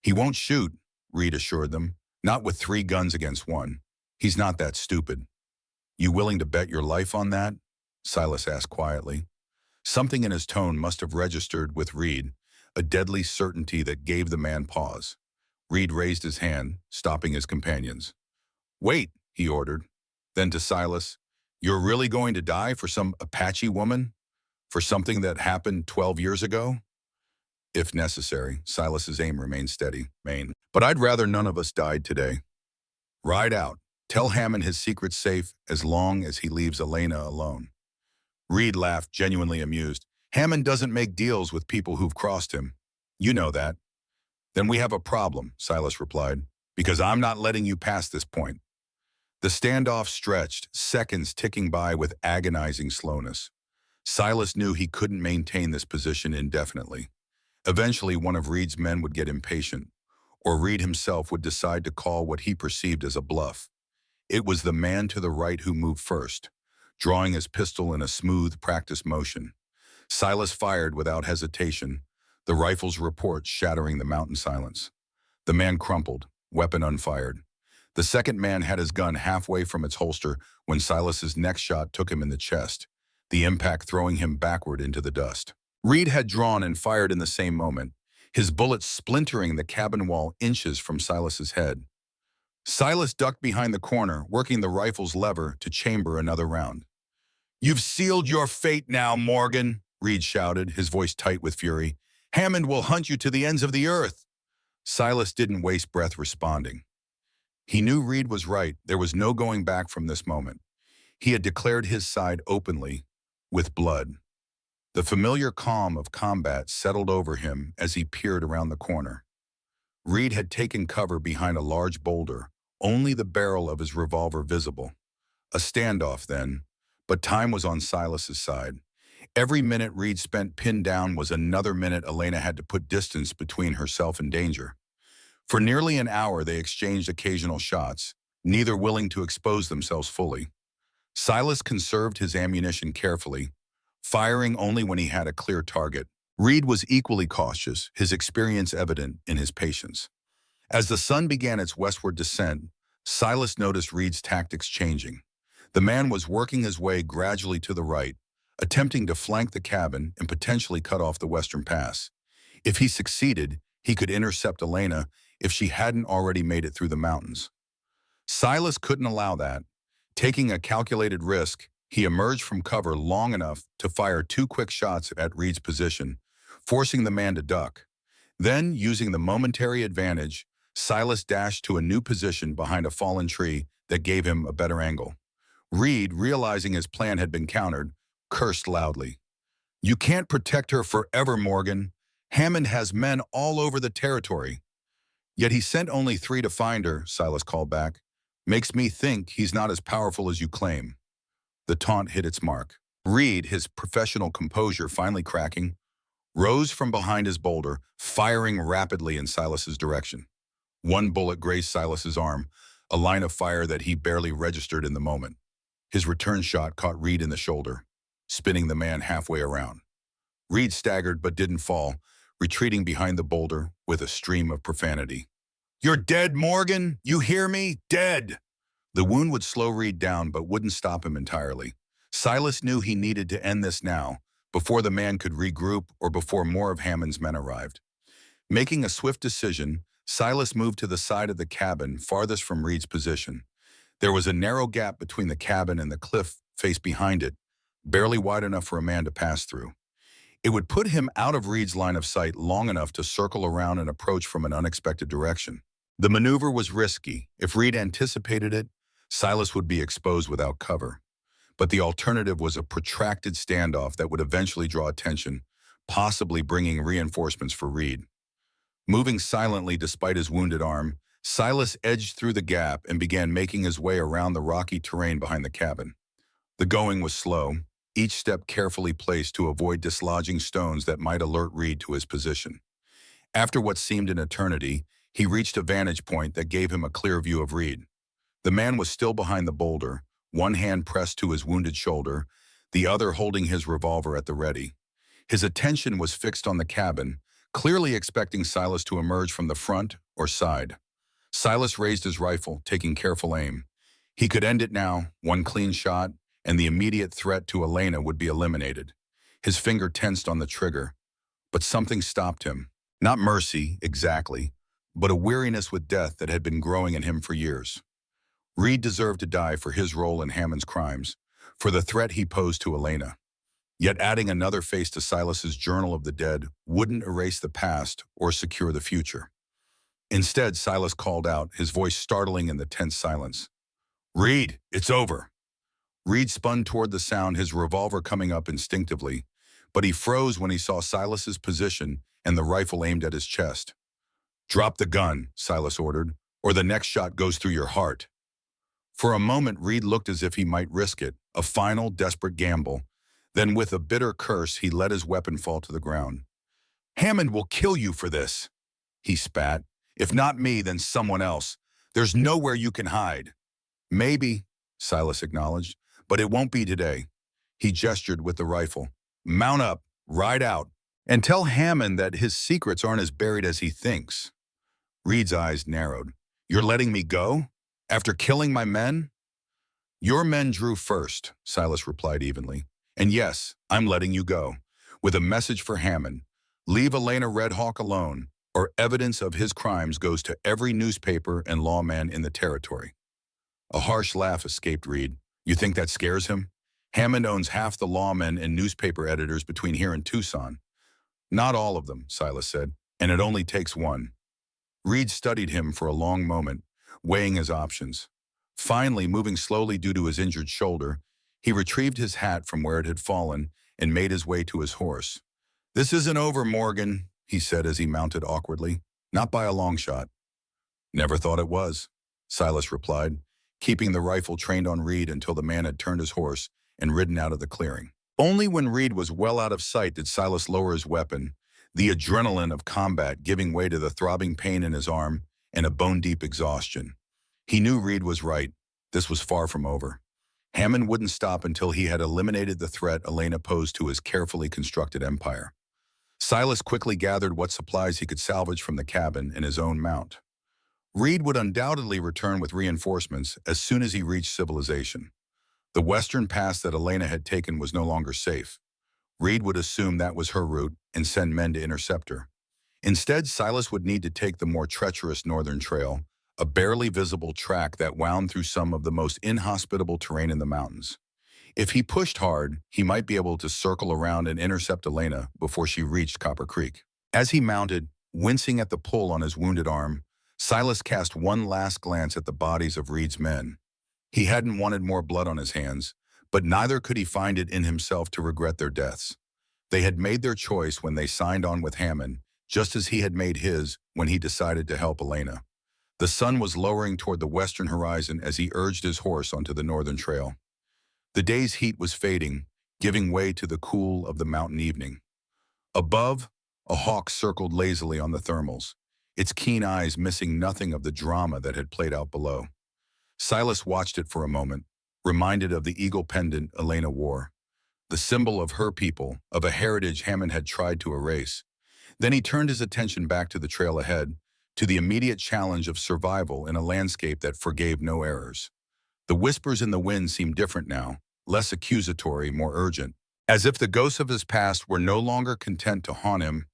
"He won't shoot," Reed assured them. "Not with 3 guns against 1. He's not that stupid." "You willing to bet your life on that?" Silas asked quietly. Something in his tone must have registered with Reed, a deadly certainty that gave the man pause. Reed raised his hand, stopping his companions. "Wait," he ordered. Then to Silas, "You're really going to die for some Apache woman? For something that happened 12 years ago?" "If necessary," Silas's aim remained steady. "But I'd rather none of us died today." "Ride out." Tell Hammond his secret's safe as long as he leaves Elena alone. Reed laughed, genuinely amused. Hammond doesn't make deals with people who've crossed him. You know that. Then we have a problem, Silas replied, because I'm not letting you past this point. The standoff stretched, seconds ticking by with agonizing slowness. Silas knew he couldn't maintain this position indefinitely. Eventually, one of Reed's men would get impatient, or Reed himself would decide to call what he perceived as a bluff. It was the man to the right who moved first, drawing his pistol in a smooth, practiced motion. Silas fired without hesitation, the rifle's report shattering the mountain silence. The man crumpled, weapon unfired. The second man had his gun halfway from its holster when Silas's next shot took him in the chest, the impact throwing him backward into the dust. Reed had drawn and fired in the same moment, his bullet splintering the cabin wall inches from Silas's head. Silas ducked behind the corner, working the rifle's lever to chamber another round. "You've sealed your fate now, Morgan," Reed shouted, his voice tight with fury. "Hammond will hunt you to the ends of the earth." Silas didn't waste breath responding. He knew Reed was right. There was no going back from this moment. He had declared his side openly, with blood. The familiar calm of combat settled over him as he peered around the corner. Reed had taken cover behind a large boulder, only the barrel of his revolver visible. A standoff then, but time was on Silas's side. Every minute Reed spent pinned down was another minute Elena had to put distance between herself and danger. For nearly an hour they exchanged occasional shots, neither willing to expose themselves fully. Silas conserved his ammunition carefully, firing only when he had a clear target. Reed was equally cautious, his experience evident in his patience. As the sun began its westward descent, Silas noticed Reed's tactics changing. The man was working his way gradually to the right, attempting to flank the cabin and potentially cut off the western pass. If he succeeded, he could intercept Elena if she hadn't already made it through the mountains. Silas couldn't allow that. Taking a calculated risk, he emerged from cover long enough to fire 2 quick shots at Reed's position, forcing the man to duck. Then, using the momentary advantage, Silas dashed to a new position behind a fallen tree that gave him a better angle. Reed, realizing his plan had been countered, cursed loudly. "You can't protect her forever, Morgan. Hammond has men all over the territory." "Yet he sent only 3 to find her," Silas called back. "Makes me think he's not as powerful as you claim." The taunt hit its mark. Reed, his professional composure finally cracking, rose from behind his boulder, firing rapidly in Silas's direction. One bullet grazed Silas's arm, a line of fire that he barely registered in the moment. His return shot caught Reed in the shoulder, spinning the man halfway around. Reed staggered but didn't fall, retreating behind the boulder with a stream of profanity. "You're dead, Morgan! You hear me? Dead!" The wound would slow Reed down but wouldn't stop him entirely. Silas knew he needed to end this now, before the man could regroup or before more of Hammond's men arrived. Making a swift decision, Silas moved to the side of the cabin farthest from Reed's position. There was a narrow gap between the cabin and the cliff face behind it, barely wide enough for a man to pass through. It would put him out of Reed's line of sight long enough to circle around and approach from an unexpected direction. The maneuver was risky. If Reed anticipated it, Silas would be exposed without cover. But the alternative was a protracted standoff that would eventually draw attention, possibly bringing reinforcements for Reed. Moving silently despite his wounded arm, Silas edged through the gap and began making his way around the rocky terrain behind the cabin. The going was slow, each step carefully placed to avoid dislodging stones that might alert Reed to his position. After what seemed an eternity, he reached a vantage point that gave him a clear view of Reed. The man was still behind the boulder, one hand pressed to his wounded shoulder, the other holding his revolver at the ready. His attention was fixed on the cabin, clearly expecting Silas to emerge from the front or side. Silas raised his rifle, taking careful aim. He could end it now, one clean shot, and the immediate threat to Elena would be eliminated. His finger tensed on the trigger, but something stopped him. Not mercy, exactly, but a weariness with death that had been growing in him for years. Reed deserved to die for his role in Hammond's crimes, for the threat he posed to Elena. Yet adding another face to Silas's journal of the dead wouldn't erase the past or secure the future. Instead, Silas called out, his voice startling in the tense silence. Reed, it's over. Reed spun toward the sound, his revolver coming up instinctively, but he froze when he saw Silas's position and the rifle aimed at his chest. Drop the gun, Silas ordered, or the next shot goes through your heart. For a moment, Reed looked as if he might risk it, a final, desperate gamble. Then with a bitter curse, he let his weapon fall to the ground. Hammond will kill you for this, he spat. If not me, then someone else. There's nowhere you can hide. Maybe, Silas acknowledged, but it won't be today. He gestured with the rifle. Mount up, ride out, and tell Hammond that his secrets aren't as buried as he thinks. Reed's eyes narrowed. You're letting me go? After killing my men? Your men drew first, Silas replied evenly. And yes, I'm letting you go. With a message for Hammond. Leave Elena Redhawk alone, or evidence of his crimes goes to every newspaper and lawman in the territory. A harsh laugh escaped Reed. You think that scares him? Hammond owns half the lawmen and newspaper editors between here and Tucson. Not all of them, Silas said, and it only takes one. Reed studied him for a long moment, weighing his options. Finally, moving slowly due to his injured shoulder, he retrieved his hat from where it had fallen and made his way to his horse. This isn't over, Morgan, he said as he mounted awkwardly. Not by a long shot. Never thought it was, Silas replied, keeping the rifle trained on Reed until the man had turned his horse and ridden out of the clearing. Only when Reed was well out of sight did Silas lower his weapon, the adrenaline of combat giving way to the throbbing pain in his arm and a bone-deep exhaustion. He knew Reed was right. This was far from over. Hammond wouldn't stop until he had eliminated the threat Elena posed to his carefully constructed empire. Silas quickly gathered what supplies he could salvage from the cabin and his own mount. Reed would undoubtedly return with reinforcements as soon as he reached civilization. The western pass that Elena had taken was no longer safe. Reed would assume that was her route and send men to intercept her. Instead, Silas would need to take the more treacherous northern trail, a barely visible track that wound through some of the most inhospitable terrain in the mountains. If he pushed hard, he might be able to circle around and intercept Elena before she reached Copper Creek. As he mounted, wincing at the pull on his wounded arm, Silas cast one last glance at the bodies of Reed's men. He hadn't wanted more blood on his hands, but neither could he find it in himself to regret their deaths. They had made their choice when they signed on with Hammond, just as he had made his when he decided to help Elena. The sun was lowering toward the western horizon as he urged his horse onto the northern trail. The day's heat was fading, giving way to the cool of the mountain evening. Above, a hawk circled lazily on the thermals, its keen eyes missing nothing of the drama that had played out below. Silas watched it for a moment, reminded of the eagle pendant Elena wore, the symbol of her people, of a heritage Hammond had tried to erase. Then he turned his attention back to the trail ahead, to the immediate challenge of survival in a landscape that forgave no errors. The whispers in the wind seemed different now, less accusatory, more urgent, as if the ghosts of his past were no longer content to haunt him,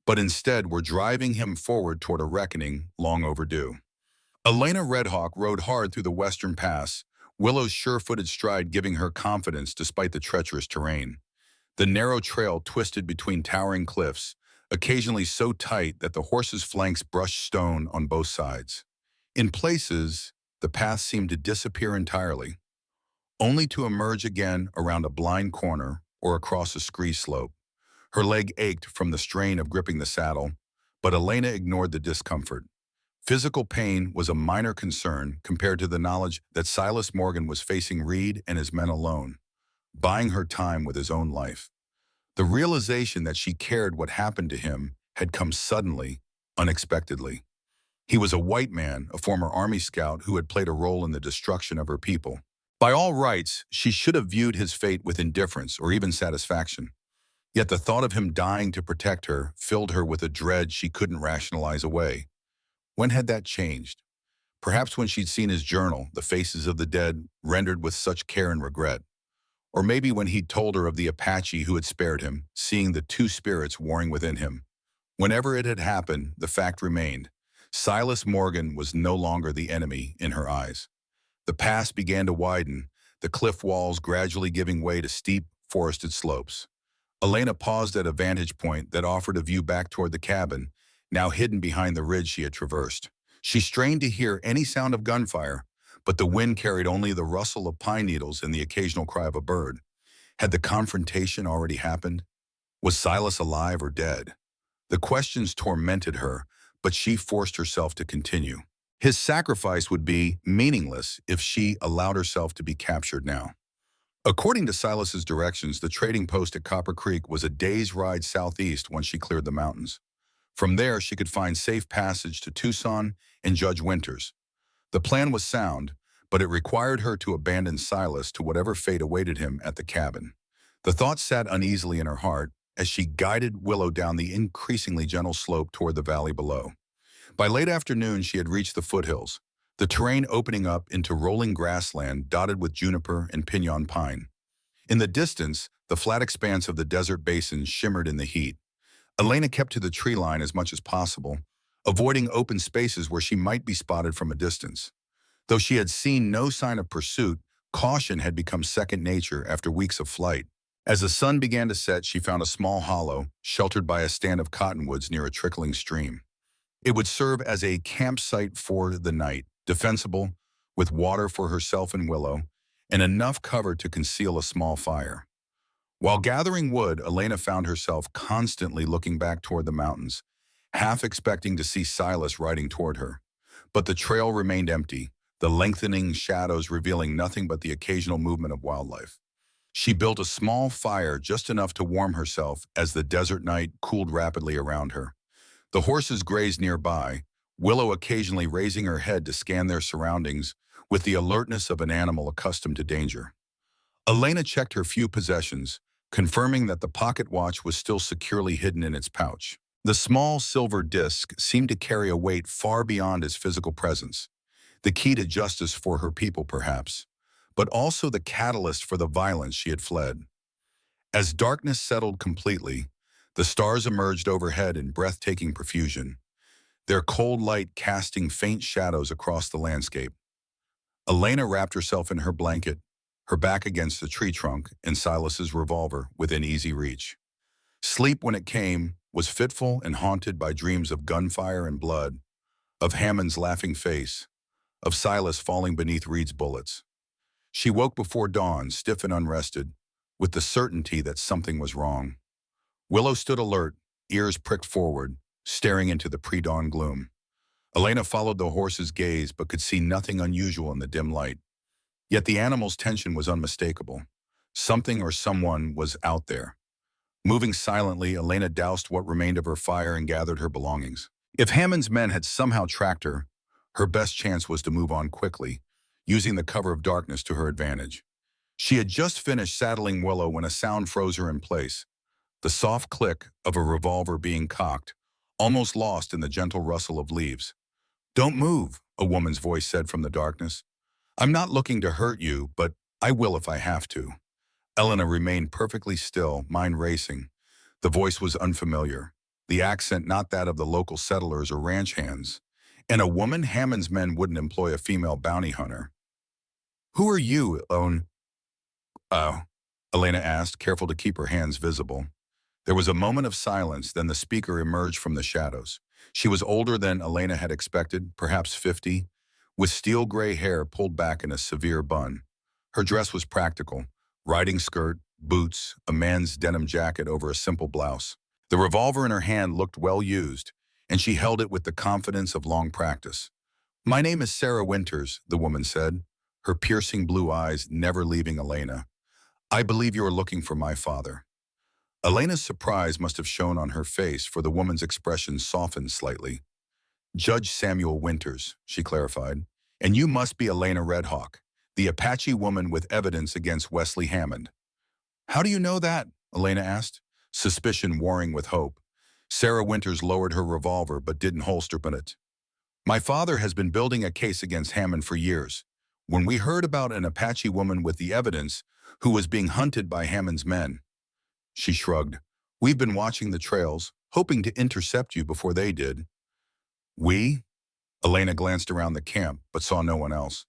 but instead were driving him forward toward a reckoning long overdue. Elena Redhawk rode hard through the western pass, Willow's sure-footed stride giving her confidence despite the treacherous terrain. The narrow trail twisted between towering cliffs, occasionally so tight that the horse's flanks brushed stone on both sides. In places, the path seemed to disappear entirely, only to emerge again around a blind corner or across a scree slope. Her leg ached from the strain of gripping the saddle, but Elena ignored the discomfort. Physical pain was a minor concern compared to the knowledge that Silas Morgan was facing Reed and his men alone, buying her time with his own life. The realization that she cared what happened to him had come suddenly, unexpectedly. He was a white man, a former Army scout who had played a role in the destruction of her people. By all rights, she should have viewed his fate with indifference or even satisfaction. Yet the thought of him dying to protect her filled her with a dread she couldn't rationalize away. When had that changed? Perhaps when she'd seen his journal, the faces of the dead rendered with such care and regret. Or maybe when he'd told her of the Apache who had spared him, seeing the two spirits warring within him. Whenever it had happened, the fact remained. Silas Morgan was no longer the enemy in her eyes. The pass began to widen, the cliff walls gradually giving way to steep, forested slopes. Elena paused at a vantage point that offered a view back toward the cabin, now hidden behind the ridge she had traversed. She strained to hear any sound of gunfire, but the wind carried only the rustle of pine needles and the occasional cry of a bird. Had the confrontation already happened? Was Silas alive or dead? The questions tormented her, but she forced herself to continue. His sacrifice would be meaningless if she allowed herself to be captured now. According to Silas's directions, the trading post at Copper Creek was a day's ride southeast once she cleared the mountains. From there, she could find safe passage to Tucson and Judge Winters. The plan was sound, but it required her to abandon Silas to whatever fate awaited him at the cabin. The thought sat uneasily in her heart as she guided Willow down the increasingly gentle slope toward the valley below. By late afternoon, she had reached the foothills, the terrain opening up into rolling grassland dotted with juniper and piñon pine. In the distance, the flat expanse of the desert basin shimmered in the heat. Elena kept to the tree line as much as possible, avoiding open spaces where she might be spotted from a distance. Though she had seen no sign of pursuit, caution had become second nature after weeks of flight. As the sun began to set, she found a small hollow, sheltered by a stand of cottonwoods near a trickling stream. It would serve as a campsite for the night, defensible, with water for herself and Willow, and enough cover to conceal a small fire. While gathering wood, Elena found herself constantly looking back toward the mountains, half expecting to see Silas riding toward her. But the trail remained empty, the lengthening shadows revealing nothing but the occasional movement of wildlife. She built a small fire just enough to warm herself as the desert night cooled rapidly around her. The horses grazed nearby, Willow occasionally raising her head to scan their surroundings with the alertness of an animal accustomed to danger. Elena checked her few possessions, confirming that the pocket watch was still securely hidden in its pouch. The small silver disc seemed to carry a weight far beyond its physical presence, the key to justice for her people perhaps, but also the catalyst for the violence she had fled. As darkness settled completely, the stars emerged overhead in breathtaking profusion, their cold light casting faint shadows across the landscape. Elena wrapped herself in her blanket, her back against the tree trunk and Silas's revolver within easy reach. Sleep, when it came, was fitful and haunted by dreams of gunfire and blood, of Hammond's laughing face, of Silas falling beneath Reed's bullets. She woke before dawn, stiff and unrested, with the certainty that something was wrong. Willow stood alert, ears pricked forward, staring into the pre-dawn gloom. Elena followed the horse's gaze but could see nothing unusual in the dim light. Yet the animal's tension was unmistakable. Something or someone was out there. Moving silently, Elena doused what remained of her fire and gathered her belongings. If Hammond's men had somehow tracked her, her best chance was to move on quickly, using the cover of darkness to her advantage. She had just finished saddling Willow when a sound froze her in place, the soft click of a revolver being cocked, almost lost in the gentle rustle of leaves. "Don't move," a woman's voice said from the darkness. "I'm not looking to hurt you, but I will if I have to." Elena remained perfectly still, mind racing. The voice was unfamiliar, the accent not that of the local settlers or ranch hands. And a woman, Hammond's men wouldn't employ a female bounty hunter. "Who are you, Owen?" "Oh," Elena asked, careful to keep her hands visible. There was a moment of silence, then the speaker emerged from the shadows. She was older than Elena had expected, perhaps 50, with steel gray hair pulled back in a severe bun. Her dress was practical, riding skirt, boots, a man's denim jacket over a simple blouse. The revolver in her hand looked well used, and she held it with the confidence of long practice. "My name is Sarah Winters," the woman said, her piercing blue eyes never leaving Elena. "I believe you are looking for my father." Elena's surprise must have shown on her face, for the woman's expression softened slightly. "Judge Samuel Winters," she clarified, "and you must be Elena Redhawk, the Apache woman with evidence against Wesley Hammond." "How do you know that?" Elena asked, suspicion warring with hope. Sarah Winters lowered her revolver but didn't holster it. "My father has been building a case against Hammond for years. When we heard about an Apache woman with the evidence who was being hunted by Hammond's men," she shrugged, "we've been watching the trails, hoping to intercept you before they did." "We?" Elena glanced around the camp but saw no one else.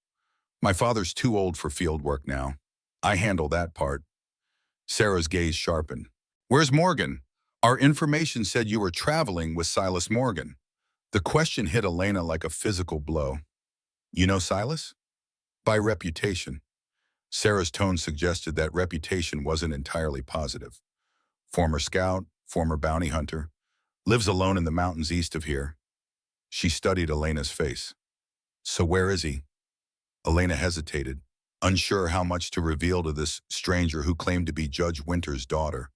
"My father's too old for field work now. I handle that part." Sarah's gaze sharpened. "Where's Morgan? Our information said you were traveling with Silas Morgan." The question hit Elena like a physical blow. "You know Silas?" By reputation. Sarah's tone suggested that reputation wasn't entirely positive. Former scout, former bounty hunter, lives alone in the mountains east of here. She studied Elena's face. So where is he? Elena hesitated, unsure how much to reveal to this stranger who claimed to be Judge Winter's daughter.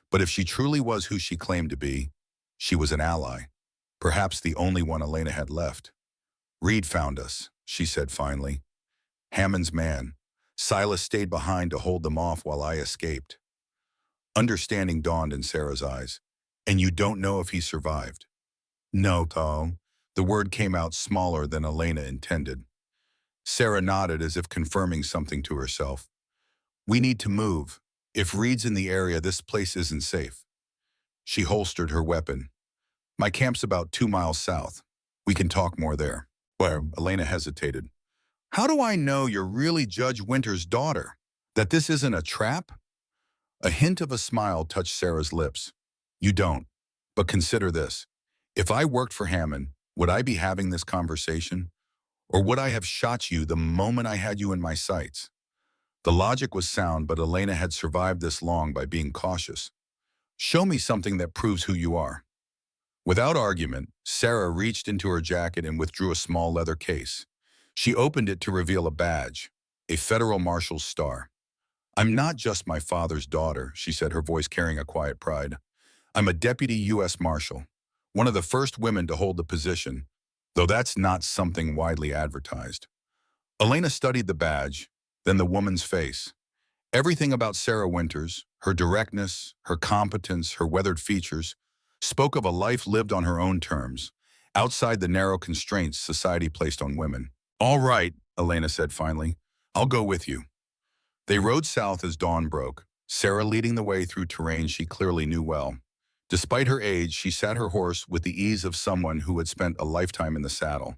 But if she truly was who she claimed to be, she was an ally, perhaps the only one Elena had left. Reed found us, she said finally. Hammond's man. Silas stayed behind to hold them off while I escaped. Understanding dawned in Sarah's eyes. And you don't know if he survived? No, Tom. The word came out smaller than Elena intended. Sarah nodded as if confirming something to herself. We need to move. If Reed's in the area, this place isn't safe. She holstered her weapon. My camp's about 2 miles south. We can talk more there. Well, Elena hesitated. How do I know you're really Judge Winter's daughter? That this isn't a trap? A hint of a smile touched Sarah's lips. You don't. But consider this. If I worked for Hammond, would I be having this conversation? Or would I have shot you the moment I had you in my sights? The logic was sound, but Elena had survived this long by being cautious. Show me something that proves who you are. Without argument, Sarah reached into her jacket and withdrew a small leather case. She opened it to reveal a badge, a federal marshal's star. I'm not just my father's daughter, she said, her voice carrying a quiet pride. I'm a deputy U.S. Marshal, one of the first women to hold the position, though that's not something widely advertised. Elena studied the badge, then the woman's face. Everything about Sarah Winters, her directness, her competence, her weathered features, spoke of a life lived on her own terms, outside the narrow constraints society placed on women. All right, Elena said finally. I'll go with you. They rode south as dawn broke, Sarah leading the way through terrain she clearly knew well. Despite her age, she sat her horse with the ease of someone who had spent a lifetime in the saddle.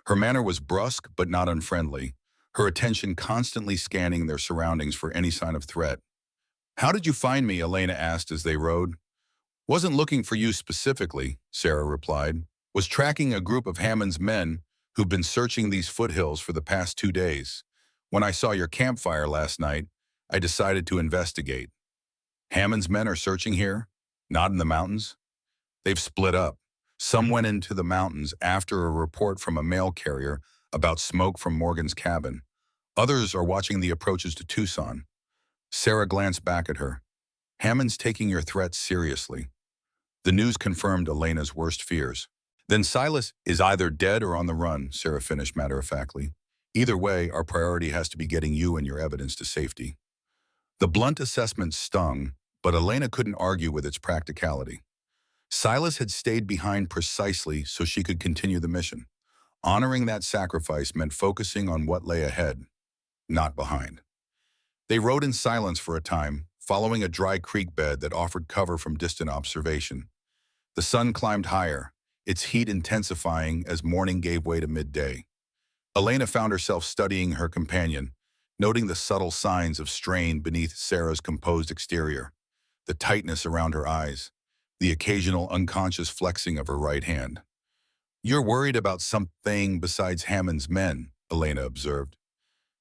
Her manner was brusque but not unfriendly, her attention constantly scanning their surroundings for any sign of threat. How did you find me? Elena asked as they rode. Wasn't looking for you specifically, Sarah replied. Was tracking a group of Hammond's men who've been searching these foothills for the past 2 days. When I saw your campfire last night, I decided to investigate. Hammond's men are searching here, not in the mountains. They've split up. Some went into the mountains after a report from a mail carrier about smoke from Morgan's cabin. Others are watching the approaches to Tucson. Sarah glanced back at her. Hammond's taking your threats seriously. The news confirmed Elena's worst fears. Then Silas is either dead or on the run, Sarah finished matter-of-factly. Either way, our priority has to be getting you and your evidence to safety. The blunt assessment stung, but Elena couldn't argue with its practicality. Silas had stayed behind precisely so she could continue the mission. Honoring that sacrifice meant focusing on what lay ahead, not behind. They rode in silence for a time, following a dry creek bed that offered cover from distant observation. The sun climbed higher, its heat intensifying as morning gave way to midday. Elena found herself studying her companion, noting the subtle signs of strain beneath Sarah's composed exterior, the tightness around her eyes, the occasional unconscious flexing of her right hand. You're worried about something besides Hammond's men, Elena observed.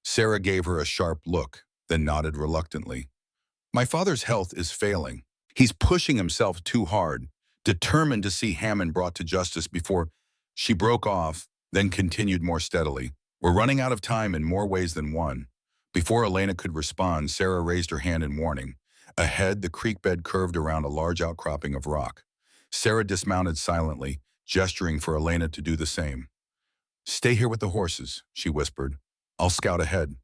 Sarah gave her a sharp look, then nodded reluctantly. My father's health is failing. He's pushing himself too hard, determined to see Hammond brought to justice before. She broke off, then continued more steadily. We're running out of time in more ways than one. Before Elena could respond, Sarah raised her hand in warning. Ahead, the creek bed curved around a large outcropping of rock. Sarah dismounted silently, gesturing for Elena to do the same. Stay here with the horses, she whispered. I'll scout ahead.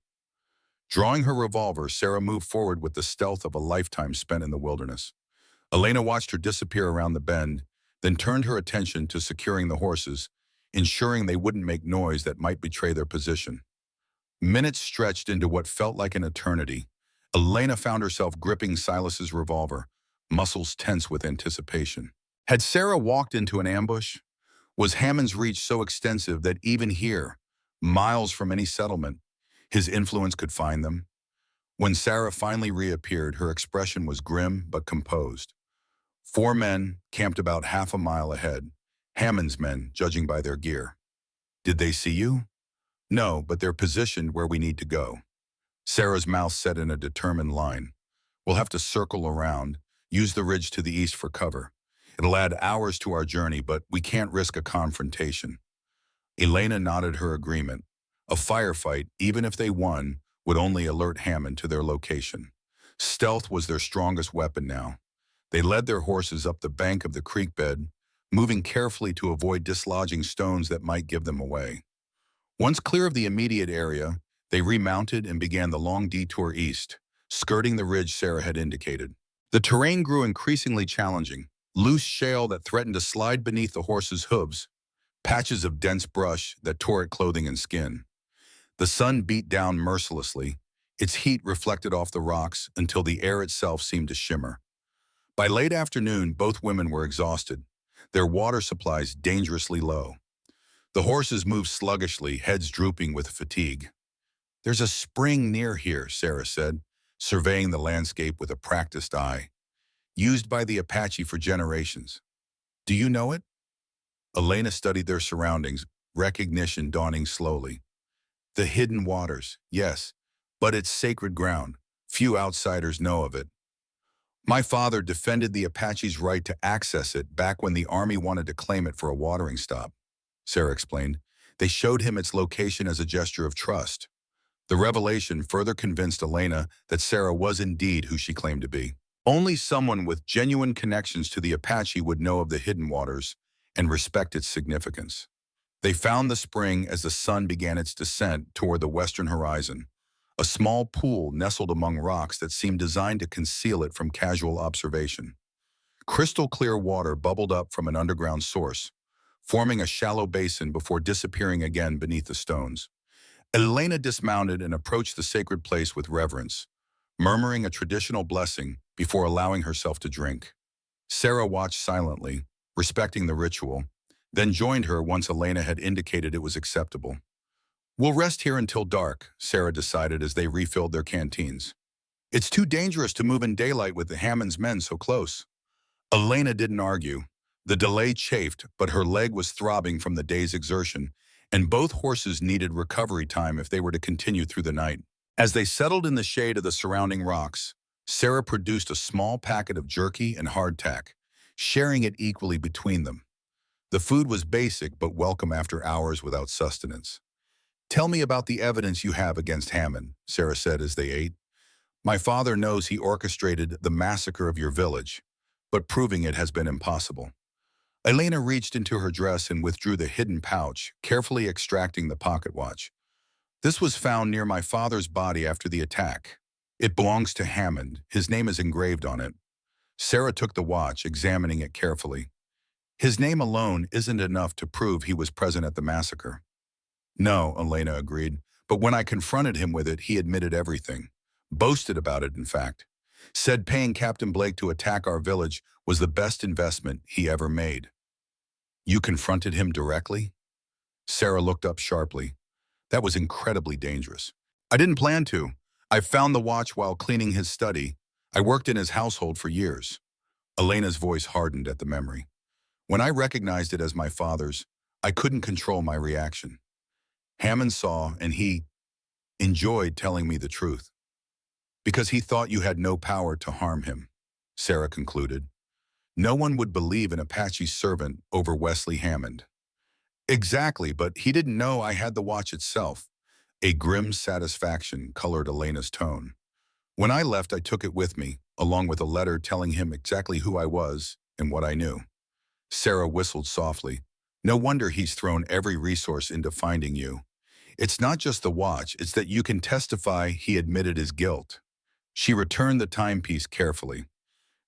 Drawing her revolver, Sarah moved forward with the stealth of a lifetime spent in the wilderness. Elena watched her disappear around the bend, then turned her attention to securing the horses, ensuring they wouldn't make noise that might betray their position. Minutes stretched into what felt like an eternity. Elena found herself gripping Silas's revolver, muscles tense with anticipation. Had Sarah walked into an ambush? Was Hammond's reach so extensive that even here, miles from any settlement, his influence could find them? When Sarah finally reappeared, her expression was grim but composed. 4 men camped about half a mile ahead, Hammond's men, judging by their gear. Did they see you? No, but they're positioned where we need to go. Sarah's mouth set in a determined line. We'll have to circle around, use the ridge to the east for cover. It'll add hours to our journey, but we can't risk a confrontation. Elena nodded her agreement. A firefight, even if they won, would only alert Hammond to their location. Stealth was their strongest weapon now. They led their horses up the bank of the creek bed, moving carefully to avoid dislodging stones that might give them away. Once clear of the immediate area, they remounted and began the long detour east, skirting the ridge Sarah had indicated. The terrain grew increasingly challenging. Loose shale that threatened to slide beneath the horses' hooves, patches of dense brush that tore at clothing and skin. The sun beat down mercilessly, its heat reflected off the rocks until the air itself seemed to shimmer. By late afternoon, both women were exhausted, their water supplies dangerously low. The horses moved sluggishly, heads drooping with fatigue. "There's a spring near here," Sarah said, surveying the landscape with a practiced eye. "Used by the Apache for generations. Do you know it?" Elena studied their surroundings, recognition dawning slowly. "The hidden waters, yes, but it's sacred ground. Few outsiders know of it. My father defended the Apache's right to access it back when the army wanted to claim it for a watering stop," Sarah explained. "They showed him its location as a gesture of trust." The revelation further convinced Elena that Sarah was indeed who she claimed to be. Only someone with genuine connections to the Apache would know of the hidden waters and respect its significance. They found the spring as the sun began its descent toward the western horizon, a small pool nestled among rocks that seemed designed to conceal it from casual observation. Crystal clear water bubbled up from an underground source, forming a shallow basin before disappearing again beneath the stones. Elena dismounted and approached the sacred place with reverence, murmuring a traditional blessing before allowing herself to drink. Sarah watched silently, respecting the ritual, then joined her once Elena had indicated it was acceptable. "We'll rest here until dark," Sarah decided as they refilled their canteens. "It's too dangerous to move in daylight with the Hammond's men so close." Elena didn't argue. The delay chafed, but her leg was throbbing from the day's exertion, and both horses needed recovery time if they were to continue through the night. As they settled in the shade of the surrounding rocks, Sarah produced a small packet of jerky and hardtack, sharing it equally between them. The food was basic but welcome after hours without sustenance. "Tell me about the evidence you have against Hammond," Sarah said as they ate. "My father knows he orchestrated the massacre of your village, but proving it has been impossible." Elena reached into her dress and withdrew the hidden pouch, carefully extracting the pocket watch. "This was found near my father's body after the attack. It belongs to Hammond. His name is engraved on it." Sarah took the watch, examining it carefully. "His name alone isn't enough to prove he was present at the massacre." "No," Elena agreed, "but when I confronted him with it, he admitted everything. Boasted about it, in fact. Said paying Captain Blake to attack our village was the best investment he ever made." "You confronted him directly?" Sarah looked up sharply. "That was incredibly dangerous." "I didn't plan to. I found the watch while cleaning his study. I worked in his household for years." Elena's voice hardened at the memory. "When I recognized it as my father's, I couldn't control my reaction. Hammond saw, and he enjoyed telling me the truth. Because he thought you had no power to harm him," Sarah concluded. "No one would believe an Apache's servant over Wesley Hammond." "Exactly, but he didn't know I had the watch itself." A grim satisfaction colored Elena's tone. "When I left, I took it with me, along with a letter telling him exactly who I was and what I knew." Sarah whistled softly. "No wonder he's thrown every resource into finding you. It's not just the watch, it's that you can testify he admitted his guilt." She returned the timepiece carefully.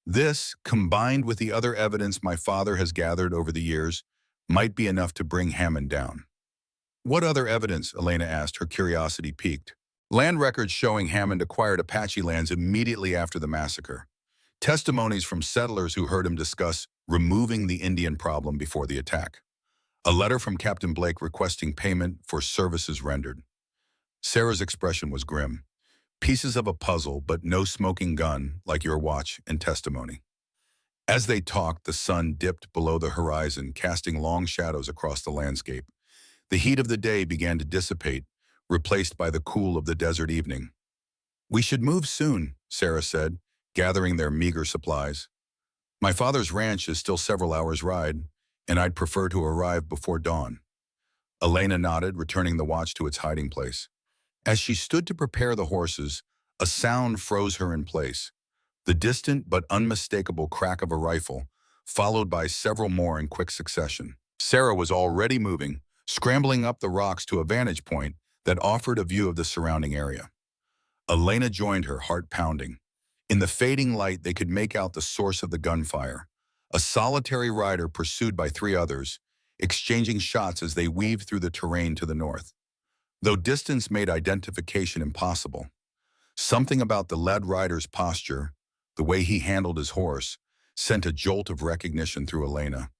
"This, combined with the other evidence my father has gathered over the years, might be enough to bring Hammond down." "What other evidence?" Elena asked, her curiosity piqued. "Land records showing Hammond acquired Apache lands immediately after the massacre. Testimonies from settlers who heard him discuss removing the Indian problem before the attack. A letter from Captain Blake requesting payment for services rendered." Sarah's expression was grim. "Pieces of a puzzle, but no smoking gun like your watch and testimony." As they talked, the sun dipped below the horizon, casting long shadows across the landscape. The heat of the day began to dissipate, replaced by the cool of the desert evening. "We should move soon," Sarah said, gathering their meager supplies. "My father's ranch is still several hours' ride, and I'd prefer to arrive before dawn." Elena nodded, returning the watch to its hiding place. As she stood to prepare the horses, a sound froze her in place. The distant but unmistakable crack of a rifle, followed by several more in quick succession. Sarah was already moving, scrambling up the rocks to a vantage point that offered a view of the surrounding area. Elena joined her, heart pounding. In the fading light, they could make out the source of the gunfire. A solitary rider pursued by three others, exchanging shots as they weaved through the terrain to the north. Though distance made identification impossible, something about the led rider's posture, the way he handled his horse, sent a jolt of recognition through Elena.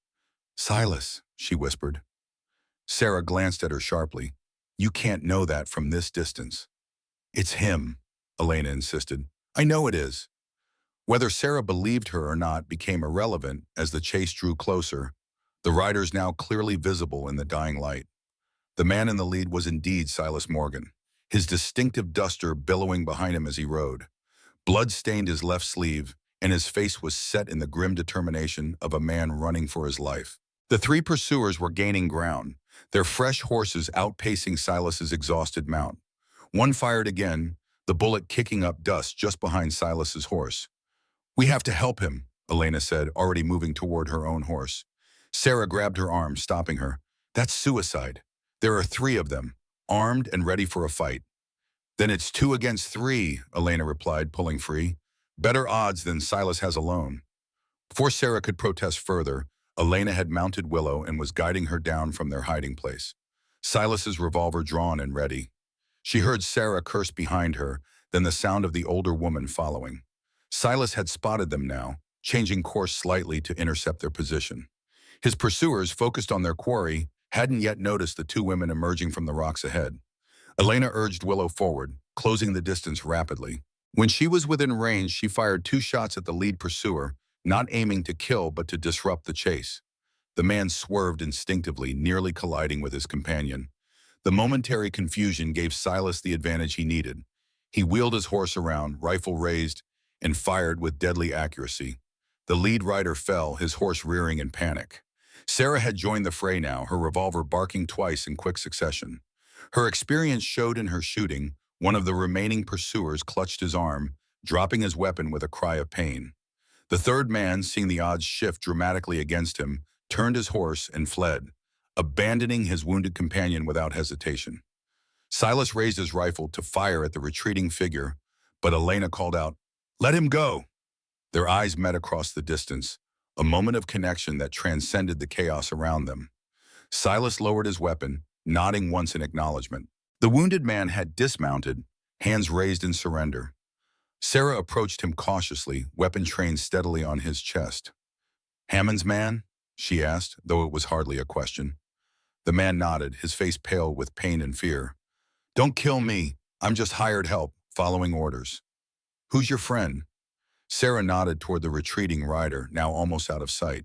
"Silas," she whispered. Sarah glanced at her sharply. "You can't know that from this distance." "It's him," Elena insisted. "I know it is." Whether Sarah believed her or not became irrelevant as the chase drew closer, the riders now clearly visible in the dying light. The man in the lead was indeed Silas Morgan, his distinctive duster billowing behind him as he rode. Blood stained his left sleeve, and his face was set in the grim determination of a man running for his life. The three pursuers were gaining ground, their fresh horses outpacing Silas's exhausted mount. One fired again, the bullet kicking up dust just behind Silas's horse. "We have to help him," Elena said, already moving toward her own horse. Sarah grabbed her arm, stopping her. "That's suicide. There are three of them, armed and ready for a fight." "Then it's 2 against 3, Elena replied, pulling free. "Better odds than Silas has alone." Before Sarah could protest further, Elena had mounted Willow and was guiding her down from their hiding place, Silas's revolver drawn and ready. She heard Sarah curse behind her, then the sound of the older woman following. Silas had spotted them now, changing course slightly to intercept their position. His pursuers, focused on their quarry, hadn't yet noticed the two women emerging from the rocks ahead. Elena urged Willow forward, closing the distance rapidly. When she was within range, she fired 2 shots at the lead pursuer, not aiming to kill but to disrupt the chase. The man swerved instinctively, nearly colliding with his companion. The momentary confusion gave Silas the advantage he needed. He wheeled his horse around, rifle raised, and fired with deadly accuracy. The lead rider fell, his horse rearing in panic. Sarah had joined the fray now, her revolver barking twice in quick succession. Her experience showed in her shooting. One of the remaining pursuers clutched his arm, dropping his weapon with a cry of pain. The third man, seeing the odds shift dramatically against him, turned his horse and fled, abandoning his wounded companion without hesitation. Silas raised his rifle to fire at the retreating figure, but Elena called out, "Let him go!" Their eyes met across the distance, a moment of connection that transcended the chaos around them. Silas lowered his weapon, nodding once in acknowledgement. The wounded man had dismounted, hands raised in surrender. Sarah approached him cautiously, weapon trained steadily on his chest. "Hammond's man?" she asked, though it was hardly a question. The man nodded, his face pale with pain and fear. "Don't kill me. I'm just hired help, following orders." "Who's your friend?" Sarah nodded toward the retreating rider, now almost out of sight.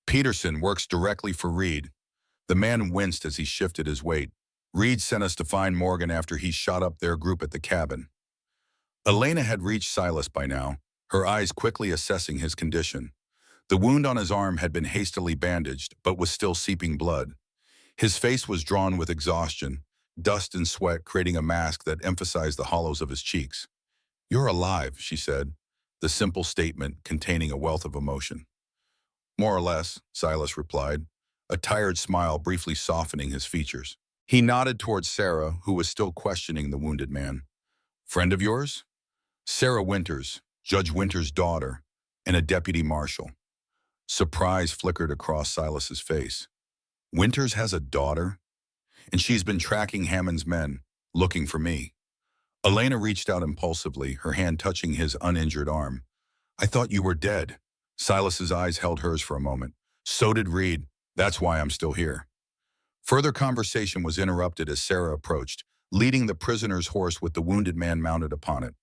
"Peterson works directly for Reed." The man winced as he shifted his weight. "Reed sent us to find Morgan after he shot up their group at the cabin." Elena had reached Silas by now, her eyes quickly assessing his condition. The wound on his arm had been hastily bandaged, but was still seeping blood. His face was drawn with exhaustion, dust and sweat creating a mask that emphasized the hollows of his cheeks. "You're alive," she said, the simple statement containing a wealth of emotion. "More or less," Silas replied, a tired smile briefly softening his features. He nodded towards Sarah, who was still questioning the wounded man. "Friend of yours?" "Sarah Winters, Judge Winters' daughter, and a deputy marshal." Surprise flickered across Silas's face. "Winters has a daughter? And she's been tracking Hammond's men, looking for me." Elena reached out impulsively, her hand touching his uninjured arm. "I thought you were dead." Silas's eyes held hers for a moment. "So did Reed. That's why I'm still here." Further conversation was interrupted as Sarah approached, leading the prisoner's horse with the wounded man mounted upon it.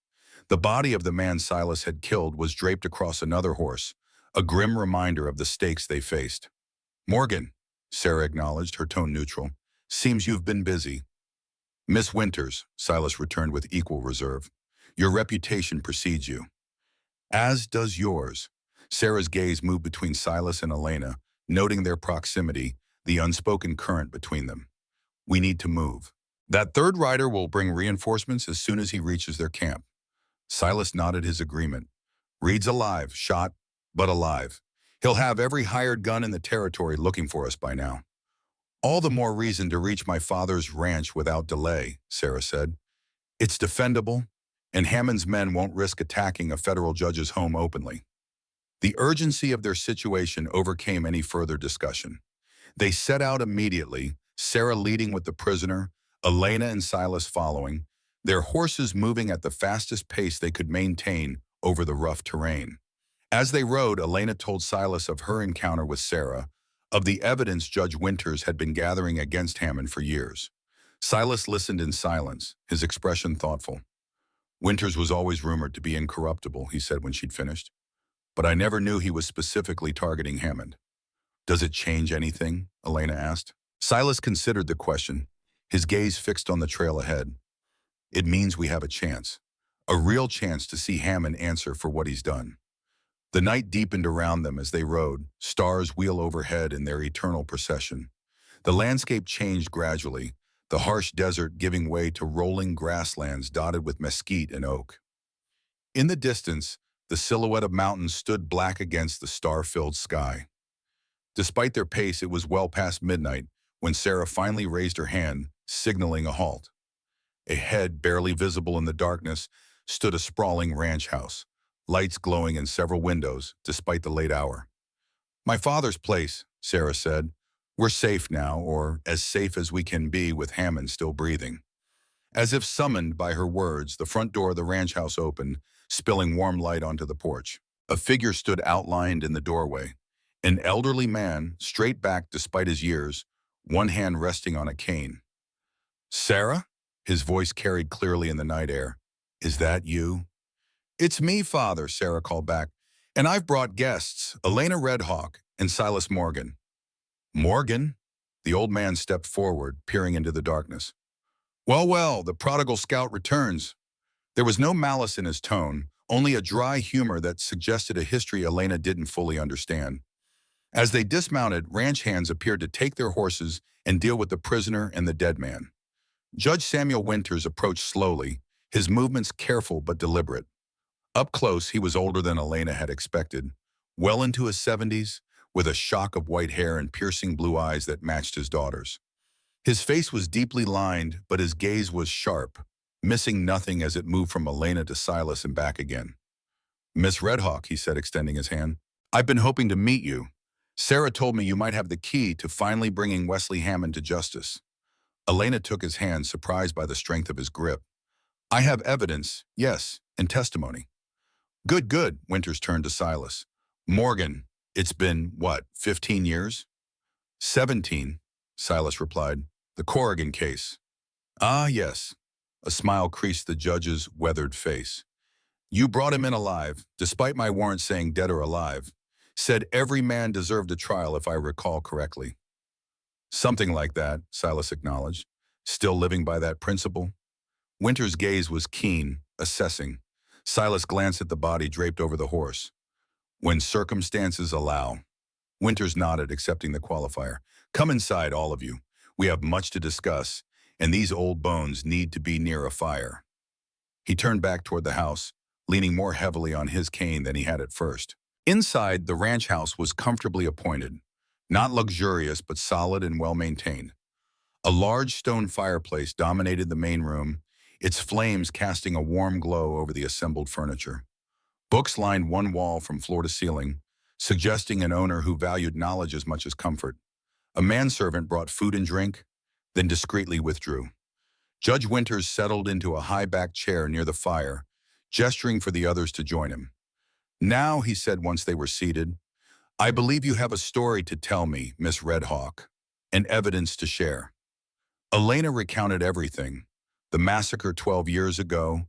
The body of the man Silas had killed was draped across another horse, a grim reminder of the stakes they faced. "Morgan," Sarah acknowledged, her tone neutral. "Seems you've been busy." Miss Winters, Silas returned with equal reserve. Your reputation precedes you. As does yours. Sarah's gaze moved between Silas and Elena, noting their proximity, the unspoken current between them. We need to move. That third rider will bring reinforcements as soon as he reaches their camp. Silas nodded his agreement. Reed's alive, shot, but alive. He'll have every hired gun in the territory looking for us by now. All the more reason to reach my father's ranch without delay, Sarah said. It's defendable, and Hammond's men won't risk attacking a federal judge's home openly. The urgency of their situation overcame any further discussion. They set out immediately, Sarah leading with the prisoner, Elena and Silas following, their horses moving at the fastest pace they could maintain over the rough terrain. As they rode, Elena told Silas of her encounter with Sarah, of the evidence Judge Winters had been gathering against Hammond for years. Silas listened in silence, his expression thoughtful. Winters was always rumored to be incorruptible, he said when she'd finished. But I never knew he was specifically targeting Hammond. Does it change anything? Elena asked. Silas considered the question, his gaze fixed on the trail ahead. It means we have a chance. A real chance to see Hammond answer for what he's done. The night deepened around them as they rode, stars wheel overhead in their eternal procession. The landscape changed gradually, the harsh desert giving way to rolling grasslands dotted with mesquite and oak. In the distance, the silhouette of mountains stood black against the star-filled sky. Despite their pace, it was well past midnight when Sarah finally raised her hand, signaling a halt. Ahead, barely visible in the darkness, stood a sprawling ranch house, lights glowing in several windows despite the late hour. My father's place, Sarah said. We're safe now, or as safe as we can be with Hammond still breathing. As if summoned by her words, the front door of the ranch house opened, spilling warm light onto the porch. A figure stood outlined in the doorway. An elderly man, straight back despite his years, one hand resting on a cane. Sarah? His voice carried clearly in the night air. Is that you? It's me, Father, Sarah called back. And I've brought guests, Elena Redhawk and Silas Morgan. Morgan? The old man stepped forward, peering into the darkness. Well, the prodigal scout returns. There was no malice in his tone, only a dry humor that suggested a history Elena didn't fully understand. As they dismounted, ranch hands appeared to take their horses and deal with the prisoner and the dead man. Judge Samuel Winters approached slowly, his movements careful but deliberate. Up close, he was older than Elena had expected, well into his 70s, with a shock of white hair and piercing blue eyes that matched his daughter's. His face was deeply lined, but his gaze was sharp, missing nothing as it moved from Elena to Silas and back again. Miss Redhawk, he said, extending his hand. I've been hoping to meet you. Sarah told me you might have the key to finally bringing Wesley Hammond to justice. Elena took his hand, surprised by the strength of his grip. I have evidence, yes, and testimony. Good, Winters turned to Silas. Morgan, it's been, 15 years? 17, Silas replied. The Corrigan case. Ah, yes. A smile creased the judge's weathered face. You brought him in alive, despite my warrant saying dead or alive. Said every man deserved a trial if I recall correctly. Something like that, Silas acknowledged, still living by that principle. Winters' gaze was keen, assessing. Silas glanced at the body draped over the horse. When circumstances allow. Winters nodded, accepting the qualifier. Come inside, all of you. We have much to discuss, and these old bones need to be near a fire. He turned back toward the house, leaning more heavily on his cane than he had at first. Inside, the ranch house was comfortably appointed, not luxurious but solid and well-maintained. A large stone fireplace dominated the main room, its flames casting a warm glow over the assembled furniture. Books lined one wall from floor to ceiling, suggesting an owner who valued knowledge as much as comfort. A manservant brought food and drink, then discreetly withdrew. Judge Winters settled into a high-backed chair near the fire, gesturing for the others to join him. Now, he said once they were seated, I believe you have a story to tell me, Miss Redhawk, and evidence to share. Elena recounted everything, the massacre 12 years ago,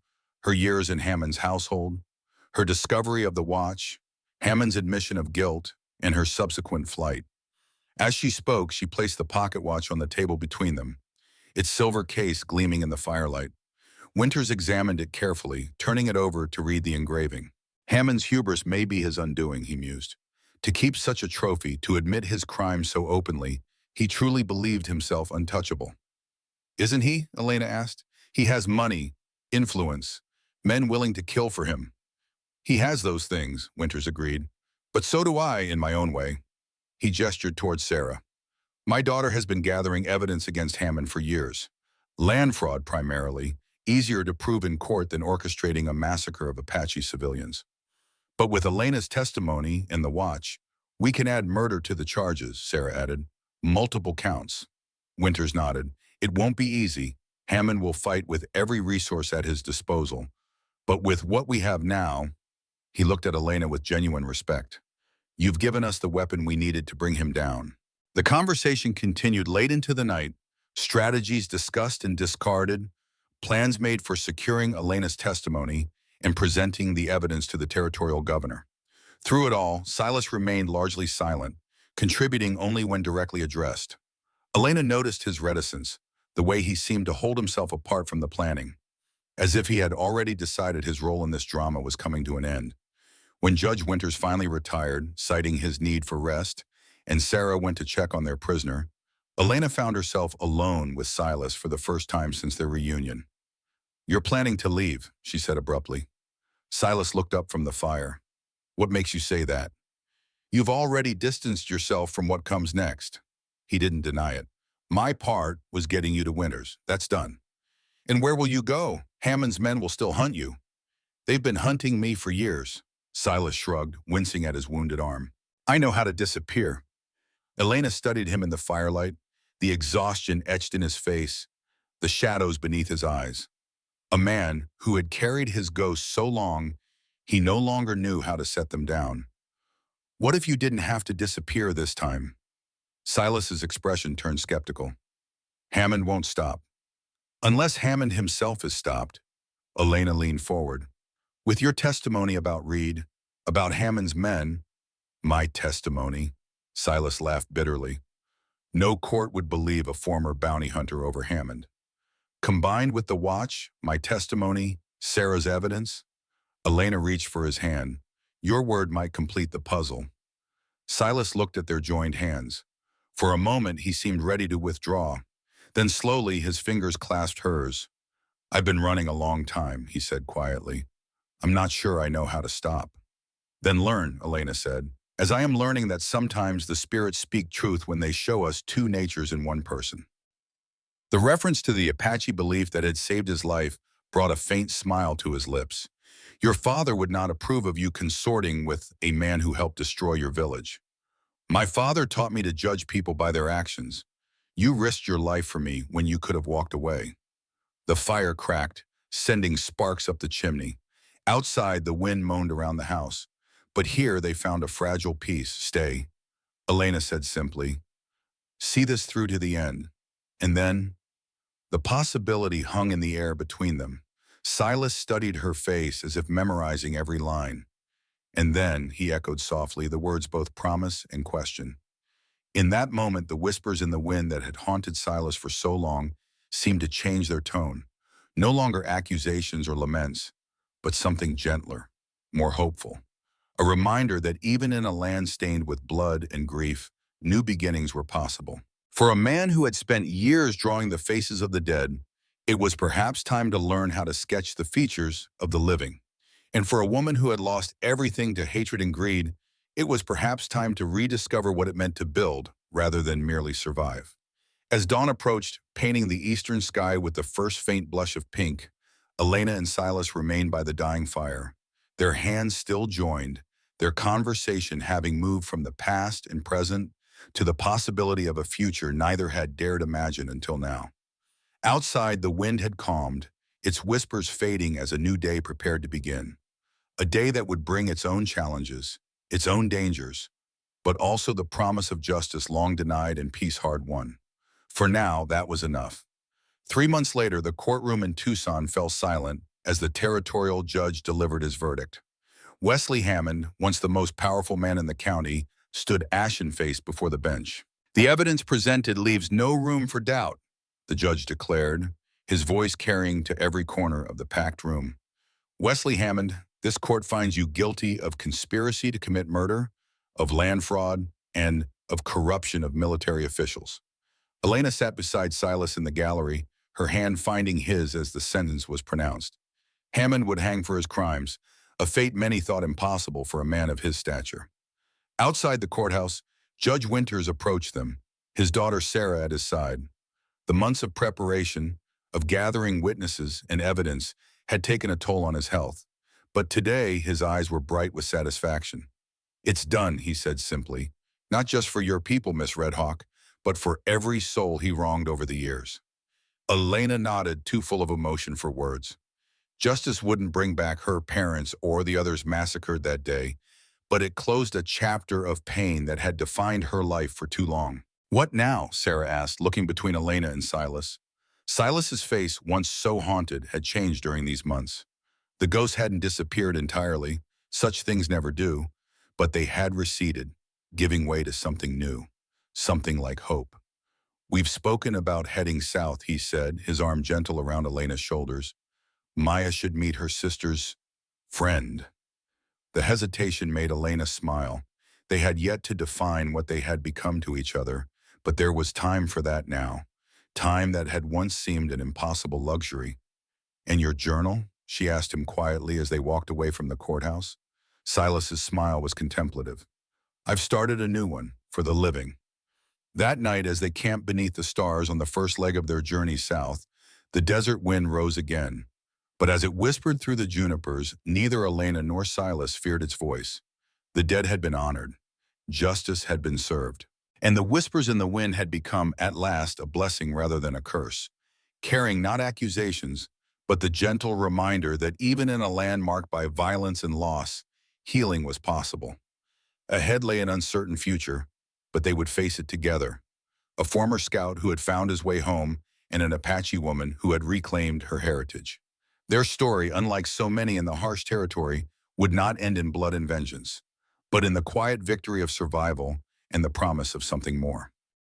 her years in Hammond's household, her discovery of the watch, Hammond's admission of guilt, and her subsequent flight. As she spoke, she placed the pocket watch on the table between them. its silver case gleaming in the firelight. Winters examined it carefully, turning it over to read the engraving. Hammond's hubris may be his undoing, he mused. To keep such a trophy, to admit his crime so openly, he truly believed himself untouchable. Isn't he? Elena asked. He has money, influence, men willing to kill for him. He has those things, Winters agreed. But so do I, in my own way. He gestured towards Sarah. My daughter has been gathering evidence against Hammond for years. Land fraud, primarily, easier to prove in court than orchestrating a massacre of Apache civilians. But with Elena's testimony and the watch, we can add murder to the charges, Sarah added. Multiple counts. Winters nodded. It won't be easy. Hammond will fight with every resource at his disposal. But with what we have now, he looked at Elena with genuine respect. You've given us the weapon we needed to bring him down. The conversation continued late into the night, strategies discussed and discarded, plans made for securing Elena's testimony and presenting the evidence to the territorial governor. Through it all, Silas remained largely silent, contributing only when directly addressed. Elena noticed his reticence, the way he seemed to hold himself apart from the planning, as if he had already decided his role in this drama was coming to an end. When Judge Winters finally retired, citing his need for rest, and Sarah went to check on their prisoner, Elena found herself alone with Silas for the first time since their reunion. You're planning to leave, she said abruptly. Silas looked up from the fire. What makes you say that? You've already distanced yourself from what comes next. He didn't deny it. My part was getting you to Winters. That's done. And where will you go? Hammond's men will still hunt you. They've been hunting me for years. Silas shrugged, wincing at his wounded arm. I know how to disappear. Elena studied him in the firelight, the exhaustion etched in his face, the shadows beneath his eyes. A man who had carried his ghost so long, he no longer knew how to set them down. What if you didn't have to disappear this time? Silas's expression turned skeptical. Hammond won't stop. Unless Hammond himself is stopped. Elena leaned forward. With your testimony about Reed, about Hammond's men, my testimony, Silas laughed bitterly. No court would believe a former bounty hunter over Hammond. Combined with the watch, my testimony, Sarah's evidence, Elena reached for his hand. Your word might complete the puzzle. Silas looked at their joined hands. For a moment, he seemed ready to withdraw. Then slowly, his fingers clasped hers. I've been running a long time, he said quietly. I'm not sure I know how to stop. Then learn, Elena said, as I am learning that sometimes the spirits speak truth when they show us two natures in one person. The reference to the Apache belief that had saved his life brought a faint smile to his lips. Your father would not approve of you consorting with a man who helped destroy your village. My father taught me to judge people by their actions. You risked your life for me when you could have walked away. The fire cracked, sending sparks up the chimney. Outside, the wind moaned around the house. But here they found a fragile peace. Stay, Elena said simply. See this through to the end. And then, the possibility hung in the air between them. Silas studied her face as if memorizing every line. And then, he echoed softly, the words both promise and question. In that moment, the whispers in the wind that had haunted Silas for so long seemed to change their tone. No longer accusations or laments, but something gentler, more hopeful. A reminder that even in a land stained with blood and grief, new beginnings were possible. For a man who had spent years drawing the faces of the dead, it was perhaps time to learn how to sketch the features of the living. And for a woman who had lost everything to hatred and greed, it was perhaps time to rediscover what it meant to build rather than merely survive. As dawn approached, painting the eastern sky with the first faint blush of pink, Elena and Silas remained by the dying fire, their hands still joined, their conversation having moved from the past and present to the possibility of a future neither had dared imagine until now. Outside, the wind had calmed, its whispers fading as a new day prepared to begin. A day that would bring its own challenges, its own dangers, but also the promise of justice long denied and peace hard won. For now, that was enough. 3 months later, the courtroom in Tucson fell silent as the territorial judge delivered his verdict. Wesley Hammond, once the most powerful man in the county, stood ashen-faced before the bench. The evidence presented leaves no room for doubt. the judge declared, his voice carrying to every corner of the packed room. Wesley Hammond, this court finds you guilty of conspiracy to commit murder, of land fraud, and of corruption of military officials. Elena sat beside Silas in the gallery, her hand finding his as the sentence was pronounced. Hammond would hang for his crimes, a fate many thought impossible for a man of his stature. Outside the courthouse, Judge Winters approached them, his daughter Sarah at his side. The months of preparation, of gathering witnesses and evidence, had taken a toll on his health. But today, his eyes were bright with satisfaction. "It's done," he said simply. "Not just for your people, Miss Redhawk, but for every soul he wronged over the years." Elena nodded, too full of emotion for words. Justice wouldn't bring back her parents or the others massacred that day, but it closed a chapter of pain that had defined her life for too long. "What now?" Sarah asked, looking between Elena and Silas. Silas's face, once so haunted, had changed during these months. The ghosts hadn't disappeared entirely, such things never do, but they had receded, giving way to something new, something like hope. "We've spoken about heading south," he said, his arm gentle around Elena's shoulders. "Maya should meet her sister's friend." The hesitation made Elena smile. They had yet to define what they had become to each other, but there was time for that now, time that had once seemed an impossible luxury. "And your journal?" she asked him quietly as they walked away from the courthouse. Silas's smile was contemplative. "I've started a new one, for the living." That night, as they camped beneath the stars on the first leg of their journey south, the desert wind rose again. But as it whispered through the junipers, neither Elena nor Silas feared its voice. The dead had been honored. Justice had been served. And the whispers in the wind had become, at last, a blessing rather than a curse, carrying not accusations, but the gentle reminder that even in a land marked by violence and loss, healing was possible. Ahead lay an uncertain future, but they would face it together. A former scout who had found his way home, and an Apache woman who had reclaimed her heritage. Their story, unlike so many in the harsh territory, would not end in blood and vengeance, but in the quiet victory of survival and the promise of something more.